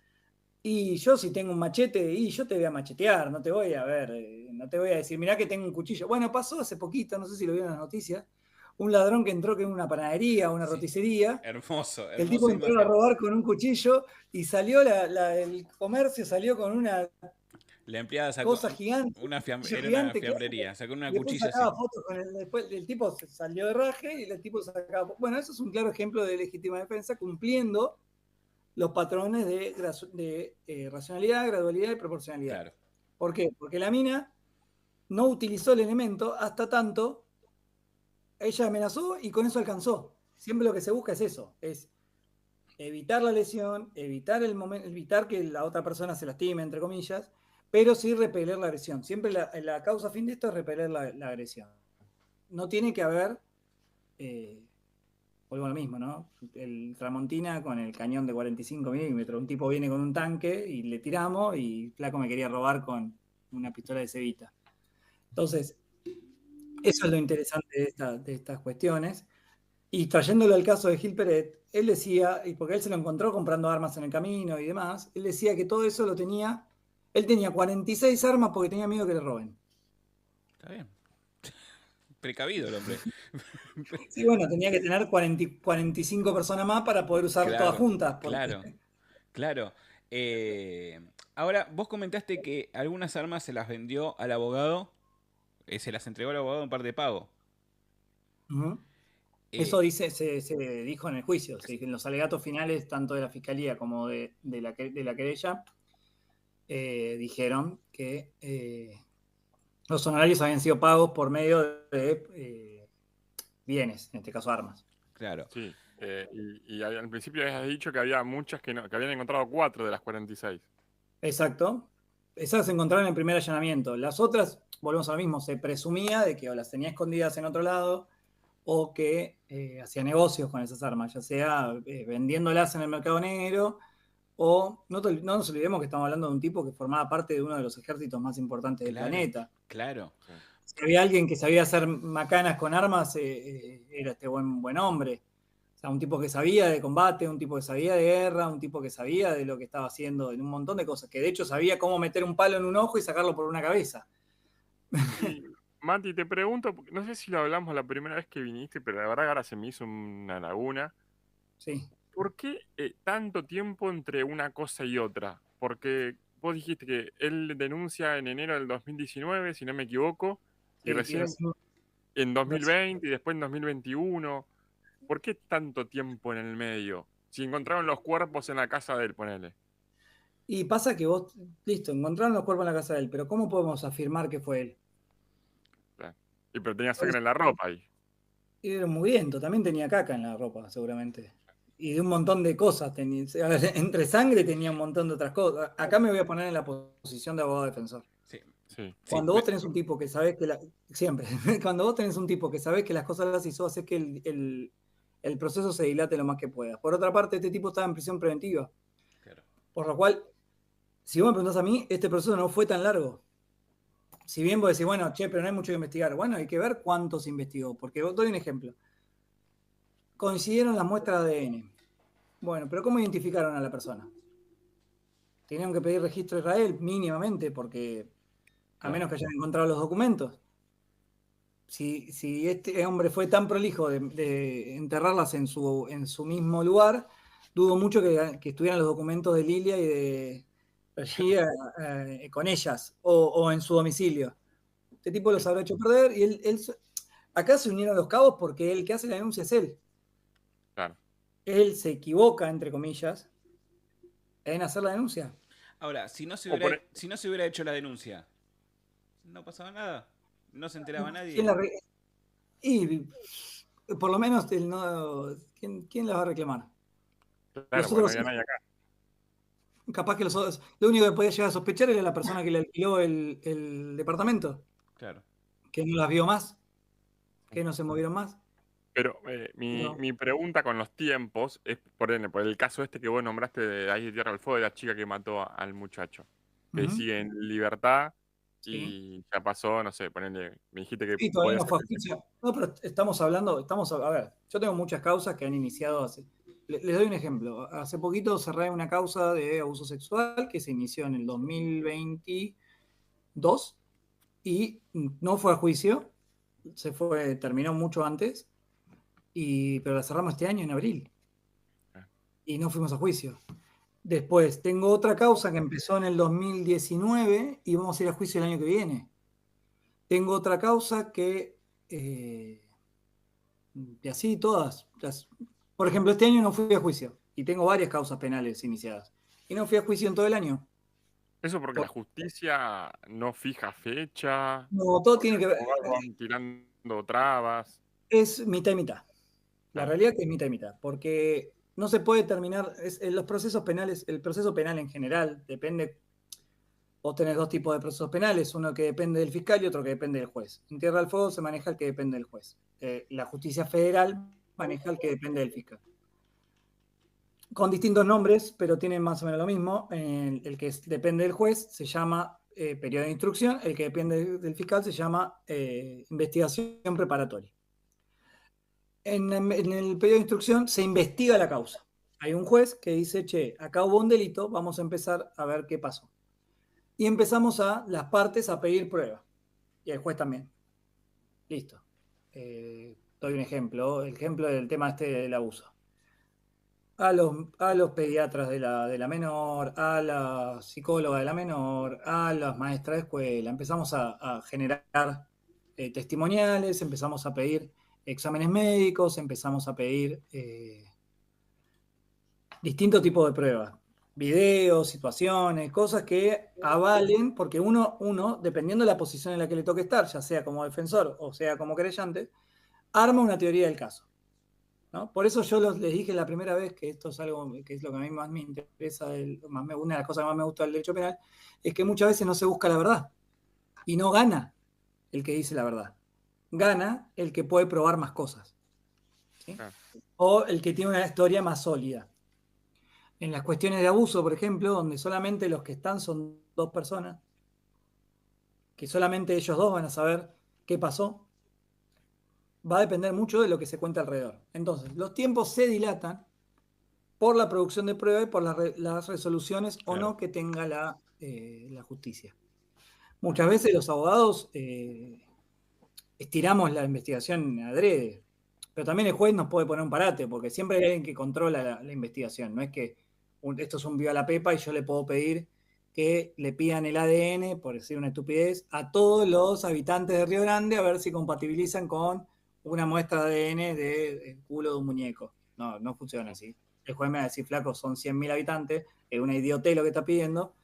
y yo si tengo un machete, y yo te voy a machetear, no te voy a ver, no te voy a decir, mirá que tengo un cuchillo. Bueno, pasó hace poquito, no sé si lo vieron en las noticias, un ladrón que entró en una panadería, una Sí. roticería, Hermoso, el tipo hermosa entró a imagen. robar con un cuchillo y salió el comercio salió con una La empleada sacó cosa gigante, era una gigante, claro, fiambrería, sacó una y después cuchilla así. sacaba fotos con después el tipo se salió de raje y el tipo sacaba. Bueno, eso es un claro ejemplo de legítima defensa cumpliendo los patrones de racionalidad, gradualidad y proporcionalidad. Claro. ¿Por qué? Porque la mina no utilizó el elemento hasta tanto ella amenazó y con eso alcanzó. Siempre lo que se busca es eso, es evitar la lesión, evitar que la otra persona se lastime, entre comillas, pero sí repeler la agresión. Siempre la causa fin de esto es repeler la agresión. No tiene que haber, vuelvo a lo mismo, ¿no? El Tramontina con el cañón de 45 milímetros. Un tipo viene con un tanque y le tiramos y Flaco me quería robar con una pistola de cebita. Entonces, eso es lo interesante de estas cuestiones. Y trayéndolo al caso de Gil Peret, él decía, y porque él se lo encontró comprando armas en el camino y demás, él decía que todo eso lo tenía, él tenía 46 armas porque tenía miedo que le roben. Está bien. Precavido el hombre. Sí, bueno, tenía que tener 45 personas más para poder usar todas Claro, juntas. claro, claro. Eh, Ahora, vos comentaste que algunas armas se las vendió al abogado, se las entregó al abogado en parte de pago. Uh-huh. Eh, Eso se dijo en el juicio, en los alegatos finales, tanto de la fiscalía como de la querella, dijeron que los honorarios habían sido pagos por medio de bienes, en este caso armas. claro, Sí. Y al principio habías dicho que había muchas que habían encontrado 4 de las 46. Exacto. Esas se encontraron en el primer allanamiento. Las otras, volvemos a lo mismo, se presumía de que o las tenía escondidas en otro lado o que hacía negocios con esas armas, ya sea vendiéndolas en el mercado negro o no nos olvidemos que estamos hablando de un tipo que formaba parte de uno de los ejércitos más importantes del claro, planeta. claro. Sí. Si había alguien que sabía hacer macanas con armas, era este buen hombre. O sea, un tipo que sabía de combate, un tipo que sabía de guerra, un tipo que sabía de lo que estaba haciendo, en un montón de cosas, que de hecho sabía cómo meter un palo en un ojo y sacarlo por una cabeza. Y Mati, te pregunto, porque no sé si lo hablamos la primera vez que viniste, pero la verdad que ahora se me hizo una laguna. Sí. ¿Por qué tanto tiempo entre una cosa y otra? Porque vos dijiste que él denuncia en enero del 2019, si no me equivoco, y Sí, y recién en recién- 2020 y después en 2021. ¿Por qué tanto tiempo en el medio? Si encontraron los cuerpos en la casa de él, ponele. Y pasa que vos, listo, encontraron los cuerpos en la casa de él, pero ¿cómo podemos afirmar que fue él? Claro. Y pero tenía Pues, sangre en la ropa ahí. era un mugriento, también tenía caca en la ropa, seguramente. Y de un montón de cosas. A ver, entre sangre tenía un montón de otras cosas. Acá me voy a poner en la posición de abogado defensor. Sí, Sí. sí, Cuando vos tenés un tipo que sabés que siempre, cuando vos tenés un tipo que sabés que las cosas las hizo, hace que el proceso se dilate lo más que pueda. Por otra parte, este tipo estaba en prisión preventiva. claro. Por lo cual, si vos me preguntás a mí, este proceso no fue tan largo. Si bien vos decís, bueno, che, pero no hay mucho que investigar. Bueno, hay que ver cuánto se investigó. Porque doy un ejemplo. Coincidieron las muestras de ADN. Bueno, pero ¿cómo identificaron a la persona? Tenían que pedir registro de Israel mínimamente, porque a menos que hayan encontrado los documentos. Si este hombre fue tan prolijo de enterrarlas en su mismo lugar, dudo mucho que estuvieran los documentos de Lilia y de allí con ellas o en su domicilio. Este tipo los habrá hecho perder y acá se unieron los cabos porque el que hace la denuncia es él. Claro. Él se equivoca, entre comillas, en hacer la denuncia. Ahora, si no se O por hubiera, si no se hubiera hecho la denuncia, no pasaba nada. No se enteraba nadie. Y por lo menos ¿quién las va a reclamar? Claro, Los porque no otros, había nadie acá. capaz que lo único que podía llegar a sospechar era la persona que le alquiló el departamento, Claro. que no las vio más, que no se movieron más. Pero No. mi pregunta con los tiempos es por el caso este que vos nombraste de ahí de Tierra del Fuego, de la chica que mató al muchacho. Que Ujú. sigue en libertad Sí. y ya pasó, no sé, ponele, me dijiste que Sí, todavía podía no ser fue a que juicio. No, pero a ver, yo tengo muchas causas que han iniciado les doy un ejemplo. Hace poquito cerré una causa de abuso sexual que se inició en el 2022 y no fue a juicio, terminó mucho antes, pero la cerramos este año en abril y no fuimos a juicio. Después, tengo otra causa que empezó en el 2019 y vamos a ir a juicio el año que viene. Tengo otra causa y así todas. Por ejemplo, este año no fui a juicio y tengo varias causas penales iniciadas. Y no fui a juicio en todo el año. eso porque la justicia no fija fecha, No, todo porque tiene que los ver. abogados van tirando trabas. Es mitad y mitad. La Claro, realidad es que es mitad y mitad. Porque no se puede terminar. En los procesos penales, el proceso penal en general depende. Vos tenés dos tipos de procesos penales, uno que depende del fiscal y otro que depende del juez. En Tierra del Fuego se maneja el que depende del juez. La justicia federal maneja el que depende del fiscal. Con distintos nombres, pero tienen más o menos lo mismo. El que depende del juez se llama periodo de instrucción, el que depende del fiscal se llama investigación preparatoria. En el periodo de instrucción se investiga la causa. Hay un juez que dice, che, acá hubo un delito, vamos a empezar a ver qué pasó. Y empezamos las partes a pedir prueba. Y el juez también. Listo. Doy un ejemplo. El ejemplo del tema este del abuso. A los pediatras de la menor, a la psicóloga de la menor, a las maestras de escuela. Empezamos a generar testimoniales, empezamos a pedir exámenes médicos, empezamos a pedir distintos tipos de pruebas. Videos, situaciones, cosas que avalen, porque uno, dependiendo de la posición en la que le toque estar, ya sea como defensor o sea como querellante, arma una teoría del caso. ¿No? Por eso yo les dije la primera vez que esto es algo que es lo que a mí más me interesa, una de las cosas que más me gusta del derecho penal, es que muchas veces no se busca la verdad y no gana el que dice la verdad. Gana el que puede probar más cosas. ¿Sí? claro. O el que tiene una historia más sólida. En las cuestiones de abuso, por ejemplo, donde solamente los que están son dos personas, que solamente ellos dos van a saber qué pasó, va a depender mucho de lo que se cuenta alrededor. Entonces, los tiempos se dilatan por la producción de prueba y por las resoluciones o no que tenga la justicia. Muchas veces los abogados estiramos la investigación adrede, pero también el juez nos puede poner un parate, porque siempre hay alguien que controla la investigación. No es que esto es un viva la pepa y yo le puedo pedir que le pidan el ADN, por decir una estupidez, a todos los habitantes de Río Grande a ver si compatibilizan con una muestra de ADN del culo de un muñeco. No, no funciona así. El juez me va a decir, flaco, son 100.000 habitantes, es una idiotez lo que está pidiendo.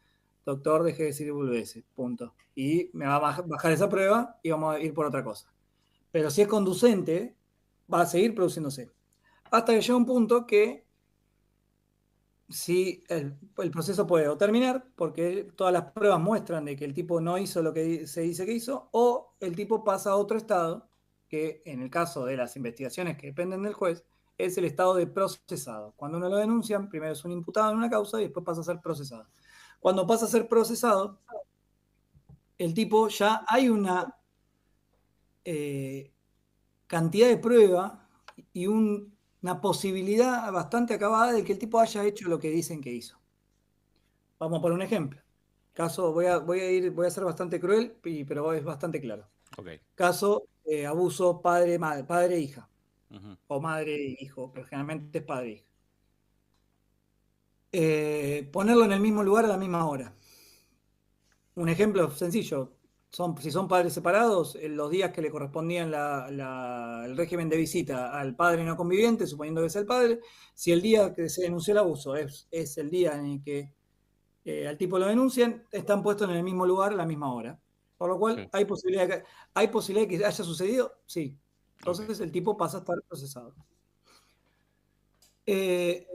Doctor, deje de decir boludeces, punto. Y me va a bajar esa prueba y vamos a ir por otra cosa. Pero si es conducente, va a seguir produciéndose. Hasta que llega un punto que si el proceso puede o terminar, porque todas las pruebas muestran de que el tipo no hizo lo que se dice que hizo, o el tipo pasa a otro estado, que en el caso de las investigaciones que dependen del juez, es el estado de procesado. Cuando uno lo denuncian, primero es un imputado en una causa y después pasa a ser procesado. Cuando pasa a ser procesado, el tipo ya hay una cantidad de prueba y un una posibilidad bastante acabada de que el tipo haya hecho lo que dicen que hizo. Vamos por un ejemplo. Caso, voy a ser bastante cruel, pero es bastante claro. Ok. Caso abuso padre-hija, Ujú. o madre-hijo, pero generalmente es padre-hija. Ponerlo en el mismo lugar a la misma hora. Un ejemplo sencillo, si son padres separados, en los días que le correspondían el régimen de visita al padre no conviviente, suponiendo que es el padre, si el día que se denunció el abuso es el día en el que al tipo lo denuncian, están puestos en el mismo lugar a la misma hora. Por lo cual, Sí, ¿hay posibilidad de que haya sucedido? Sí. Ok. Entonces el tipo pasa a estar procesado. Eh,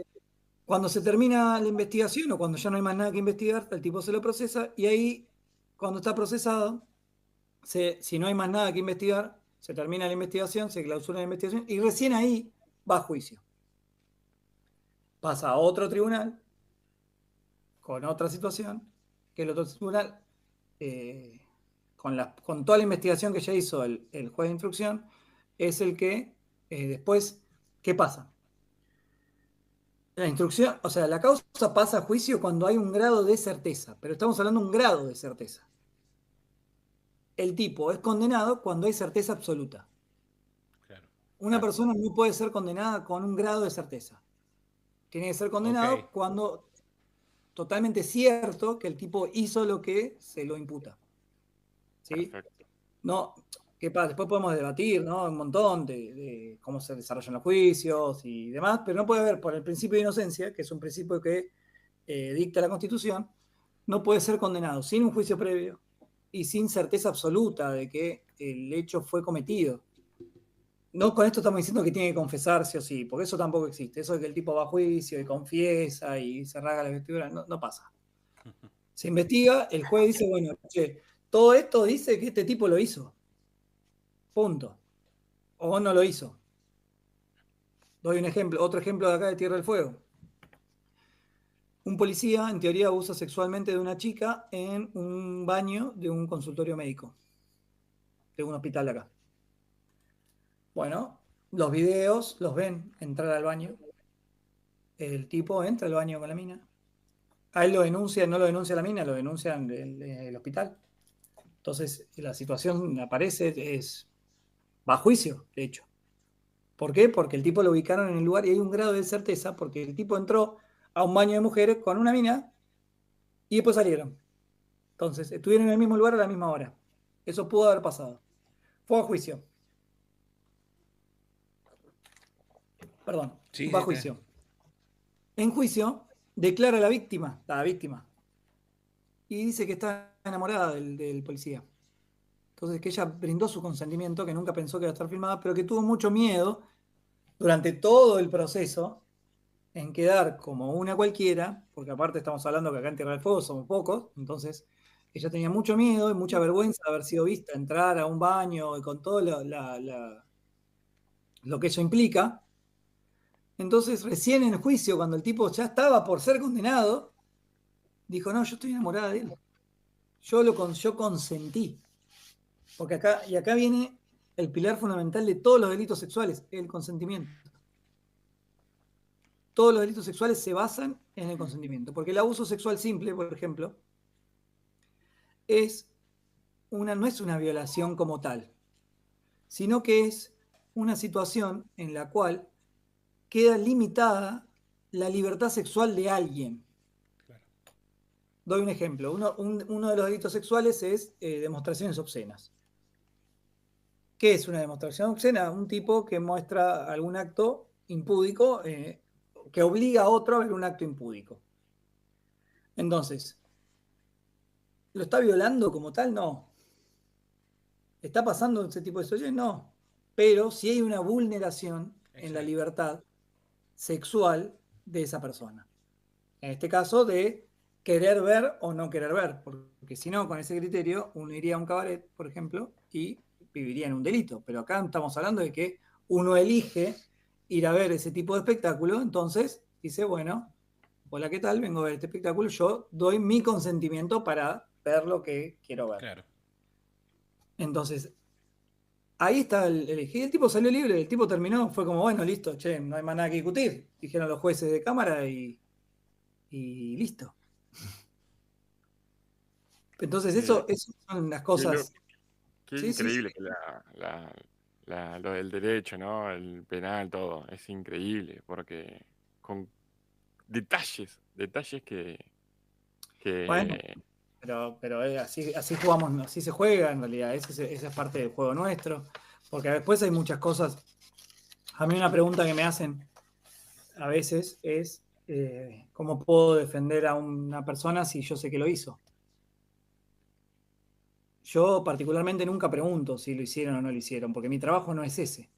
Cuando se termina la investigación o cuando ya no hay más nada que investigar, el tipo se lo procesa y ahí, cuando está procesado, si no hay más nada que investigar, se termina la investigación, se clausura la investigación y recién ahí va a juicio. Pasa a otro tribunal con otra situación, que el otro tribunal, eh, con toda la investigación que ya hizo el juez de instrucción, es el que después, ¿qué pasa? La instrucción, o sea, la causa pasa a juicio cuando hay un grado de certeza, pero estamos hablando de un grado de certeza. El tipo es condenado cuando hay certeza absoluta. Claro. Una claro. persona no puede ser condenada con un grado de certeza. Tiene que ser Ok. condenado cuando totalmente cierto que el tipo hizo lo que se lo imputa. ¿Sí? Perfecto. No, ¿qué pasa? Después podemos debatir, ¿no? Un montón de cómo se desarrollan los juicios y demás, pero no puede haber, por el principio de inocencia, que es un principio que dicta la Constitución, no puede ser condenado sin un juicio previo y sin certeza absoluta de que el hecho fue cometido. No con esto estamos diciendo que tiene que confesarse o sí, porque eso tampoco existe. Eso de que el tipo va a juicio y confiesa y se rasga la vestidura, no pasa. Se investiga, el juez dice, bueno, che, todo esto dice que este tipo lo hizo. Punto. O no lo hizo. Doy un ejemplo, otro ejemplo de acá de Tierra del Fuego. Un policía, en teoría, abusa sexualmente de una chica en un baño de un consultorio médico, de un hospital de acá. Bueno, los videos los ven entrar al baño. El tipo entra al baño con la mina. A él lo denuncia, no lo denuncia la mina, lo denuncian el hospital. Entonces, la situación aparece, va a juicio, de hecho. ¿Por qué? Porque el tipo lo ubicaron en el lugar y hay un grado de certeza, porque el tipo entró a un baño de mujeres con una mina y después salieron. Entonces, estuvieron en el mismo lugar a la misma hora. Eso pudo haber pasado. Fue a juicio. Perdón, Sí, va sí, a juicio. En juicio, declara a la víctima, y dice que está enamorada del policía. Entonces, que ella brindó su consentimiento, que nunca pensó que iba a estar filmada, pero que tuvo mucho miedo durante todo el proceso en quedar como una cualquiera, porque aparte estamos hablando que acá en Tierra del Fuego somos pocos, entonces ella tenía mucho miedo y mucha vergüenza de haber sido vista entrar a un baño y con todo lo que eso implica. Entonces, recién en el juicio, cuando el tipo ya estaba por ser condenado, dijo, no, yo estoy enamorada de él. Yo consentí. Porque acá viene el pilar fundamental de todos los delitos sexuales, el consentimiento. Todos los delitos sexuales se basan en el consentimiento. Porque el abuso sexual simple, por ejemplo, no es una violación como tal, sino que es una situación en la cual queda limitada la libertad sexual de alguien. Claro. Doy un ejemplo. Uno de los delitos sexuales es demostraciones obscenas. ¿Qué es una demostración obscena? Un tipo que muestra algún acto impúdico que obliga a otro a ver un acto impúdico. Entonces, ¿lo está violando como tal? No. ¿Está pasando ese tipo de situaciones? No. Pero sí hay una vulneración en la Exacto. libertad sexual de esa persona. En este caso, de querer ver o no querer ver, porque si no, con ese criterio, uno iría a un cabaret, por ejemplo, y viviría en un delito. Pero acá estamos hablando de que uno elige ir a ver ese tipo de espectáculo, entonces dice, bueno, hola, ¿qué tal? Vengo a ver este espectáculo, yo doy mi consentimiento para ver lo que quiero ver. Claro. Entonces, ahí está el tipo salió libre, el tipo terminó, fue como, bueno, listo, che, no hay más nada que discutir, dijeron los jueces de cámara y listo. Entonces, Eh, eso son las qué, lo- cosas. qué Sí, sí, sí. increíble que lo del derecho, ¿no? El penal, todo. Es increíble, porque con detalles Bueno, que pero así jugamos, así se juega en realidad, esa es parte del juego nuestro, porque después hay muchas cosas. A mí una pregunta que me hacen a veces es, ¿cómo puedo defender a una persona si yo sé que lo hizo? Yo particularmente nunca pregunto si lo hicieron o no lo hicieron, porque mi trabajo no es ese.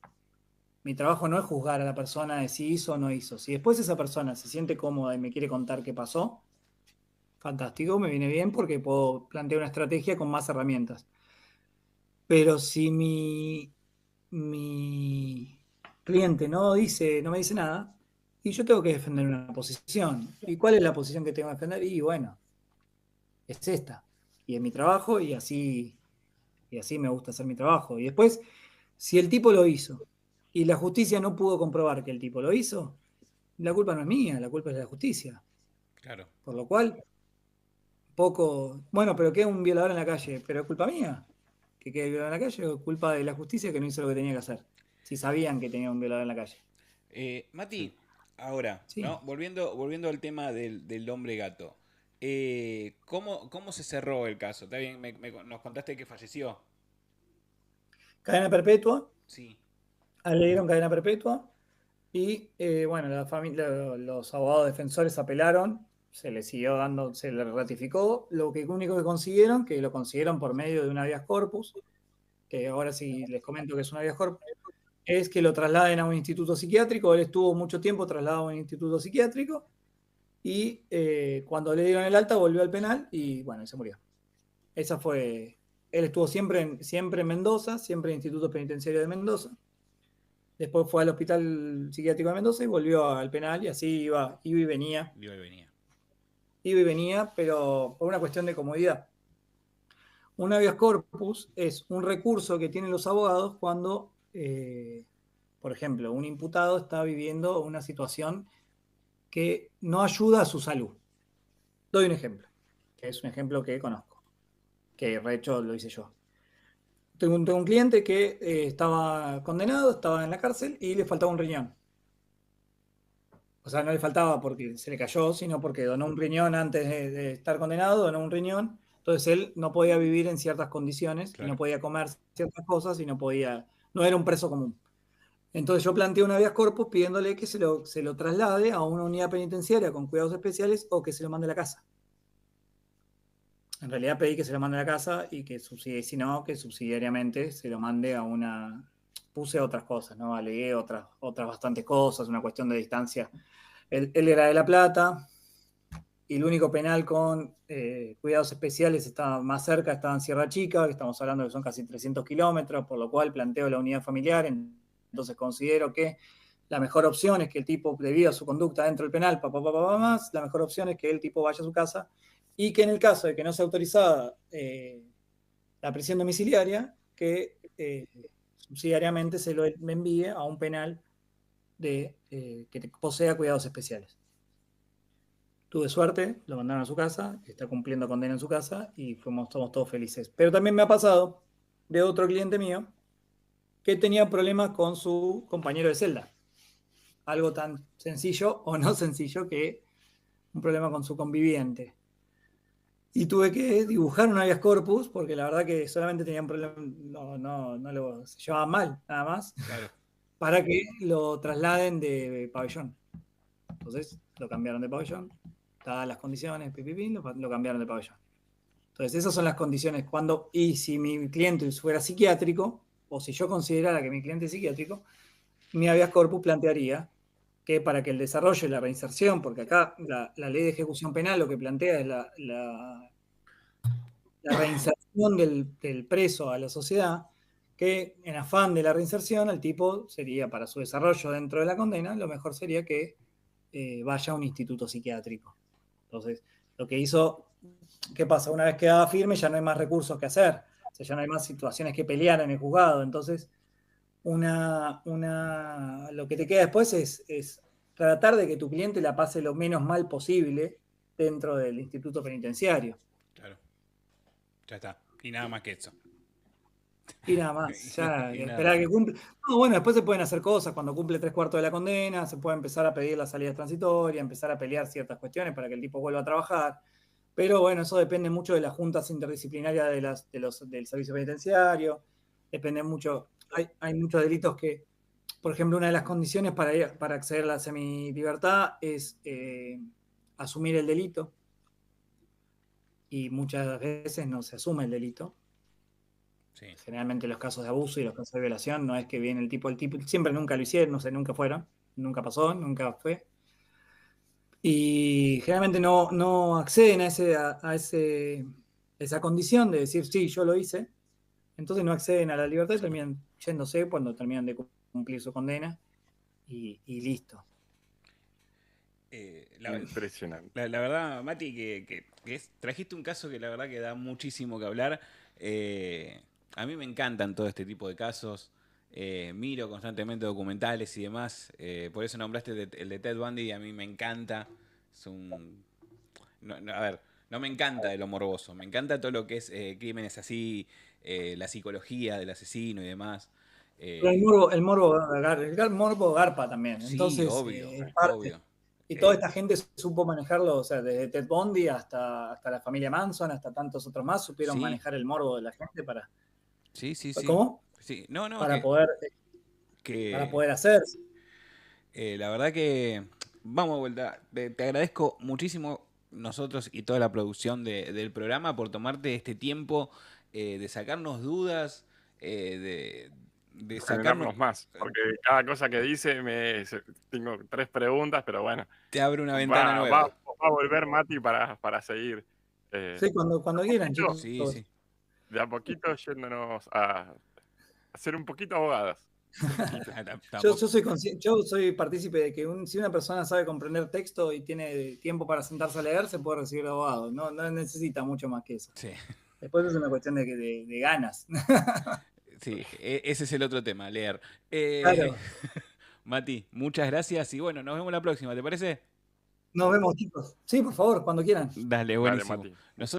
Mi trabajo no es juzgar a la persona de si hizo o no hizo. Si después esa persona se siente cómoda y me quiere contar qué pasó, fantástico, me viene bien porque puedo plantear una estrategia con más herramientas. Pero si mi cliente no me dice nada, y yo tengo que defender una posición. ¿Y cuál es la posición que tengo que defender? Y bueno, es esta. Y es mi trabajo y así me gusta hacer mi trabajo. Y después, si el tipo lo hizo y la justicia no pudo comprobar que el tipo lo hizo, la culpa no es mía, la culpa es de la justicia. Claro. Por lo cual, bueno, pero queda un violador en la calle, pero es culpa mía que quede el violador en la calle o es culpa de la justicia que no hizo lo que tenía que hacer. Si sabían que tenía un violador en la calle. Mati, ahora, Sí. ¿no? Volviendo al tema del hombre gato. ¿Cómo se cerró el caso? ¿Está bien? Nos contaste que falleció. Cadena perpetua, Sí, le dieron cadena perpetua y bueno, la familia, los abogados defensores apelaron, se les siguió dando, se le ratificó. Lo único que consiguieron, que lo consiguieron por medio de un habeas corpus, que ahora sí les comento que es un habeas corpus, es que lo trasladen a un instituto psiquiátrico. Él estuvo mucho tiempo trasladado a un instituto psiquiátrico y cuando le dieron el alta volvió al penal y bueno, y se murió. Esa fue, él estuvo siempre en Mendoza, siempre en el Instituto Penitenciario de Mendoza. Después fue al Hospital Psiquiátrico de Mendoza y volvió al penal y así iba y venía. iba y venía. Iba y venía, pero por una cuestión de comodidad. Un habeas corpus es un recurso que tienen los abogados cuando, por ejemplo, un imputado está viviendo una situación que no ayuda a su salud. Doy un ejemplo, que es un ejemplo que conozco, que de hecho lo hice yo. Tengo un cliente que estaba condenado, estaba en la cárcel y le faltaba un riñón. O sea, no le faltaba porque se le cayó, sino porque donó un riñón antes de estar condenado, donó un riñón. Entonces él no podía vivir en ciertas condiciones y no Claro. podía comer ciertas cosas y no era un preso común. Entonces yo planteé un habeas corpus pidiéndole que se lo traslade a una unidad penitenciaria con cuidados especiales o que se lo mande a la casa. En realidad pedí que se lo mande a la casa y que si no, que subsidiariamente se lo mande a una. Puse otras cosas, ¿no? Alegué otras bastantes cosas, una cuestión de distancia. Él era de La Plata y el único penal con cuidados especiales estaba más cerca, estaba en Sierra Chica, que estamos hablando que son casi 300 kilómetros, por lo cual planteo la unidad familiar. Entonces considero que la mejor opción es que el tipo, debido a su conducta dentro del penal, más, la mejor opción es que el tipo vaya a su casa y que en el caso de que no sea autorizada la prisión domiciliaria, que subsidiariamente me envíe a un penal que posea cuidados especiales. Tuve suerte, lo mandaron a su casa, está cumpliendo condena en su casa y estamos todos felices. Pero también me ha pasado de otro cliente mío que tenía problemas con su compañero de celda. Algo tan sencillo o no sencillo que un problema con su conviviente. Y tuve que dibujar un habeas corpus porque la verdad que solamente tenía un problema, se llevaban mal, nada más, Claro. para que lo trasladen de pabellón. Entonces lo cambiaron de pabellón, dadas las condiciones, lo cambiaron de pabellón. Entonces esas son las condiciones y si mi cliente fuera psiquiátrico, o si yo considerara que mi cliente es psiquiátrico, mi habeas corpus plantearía que para que el desarrollo y la reinserción, porque acá la ley de ejecución penal lo que plantea es la reinserción del preso a la sociedad, que en afán de la reinserción, el tipo sería, para su desarrollo dentro de la condena, lo mejor sería que vaya a un instituto psiquiátrico. Entonces, lo que hizo, ¿qué pasa? Una vez quedada firme ya no hay más recursos que hacer. sea, ya no hay más situaciones que pelear en el juzgado. Entonces, lo que te queda después es tratar de que tu cliente la pase lo menos mal posible dentro del instituto penitenciario. Claro. Ya está. Y nada más que eso. Y nada más, ya Y nada esperar más. que cumpla. No, bueno, después se pueden hacer cosas. Cuando cumple 3/4 de la condena, se puede empezar a pedir la salida transitoria, empezar a pelear ciertas cuestiones para que el tipo vuelva a trabajar. Pero bueno, eso depende mucho de las juntas interdisciplinarias del servicio penitenciario. Depende mucho. Hay muchos delitos que, por ejemplo, una de las condiciones para acceder a la semilibertad es asumir el delito. Y muchas veces no se asume el delito. Sí. Generalmente los casos de abuso y los casos de violación no es que viene el tipo, siempre nunca lo hicieron, no sé, nunca fueron, nunca pasó, nunca fue. Y generalmente no acceden a esa condición de decir, sí, yo lo hice. Entonces no acceden a la libertad y terminan yéndose cuando terminan de cumplir su condena y listo. Impresionante. La verdad, Mati, trajiste un caso que la verdad que da muchísimo que hablar. A mí me encantan todo este tipo de casos. Miro constantemente documentales y demás. Por eso nombraste el de Ted Bundy y a mí me encanta. Es un... a ver, no me encanta de lo morboso. Me encanta todo lo que es crímenes así, la psicología del asesino y demás. Pero el morbo garpa también. Sí, Entonces, obvio, es parte. obvio. Y toda esta gente supo manejarlo, o sea, desde Ted Bundy hasta la familia Manson, hasta tantos otros más, supieron Sí, manejar el morbo de la gente para. sí. ¿Cómo? Sí, no, Para poder que hacer. la verdad que, vamos de vuelta, te agradezco muchísimo nosotros y toda la producción del programa por tomarte este tiempo de sacarnos dudas, de sacarnos... Generarnos más, porque cada cosa que dice tengo 3 preguntas, pero bueno, Te abre una ventana va nueva. a volver Mati para seguir Sí, cuando quieran, chicos. Sí, sí. de a poquito yéndonos a ser un poquito abogadas. Yo soy partícipe de que si una persona sabe comprender texto y tiene tiempo para sentarse a leer, se puede recibir de abogado. No necesita mucho más que eso. Sí. Después es una cuestión de ganas. Sí, ese es el otro tema, leer. Claro. Mati, muchas gracias y bueno, nos vemos la próxima, ¿te parece? Nos vemos, chicos. Sí, por favor, cuando quieran. Dale, Dale, buenísimo. Mati. Nosotros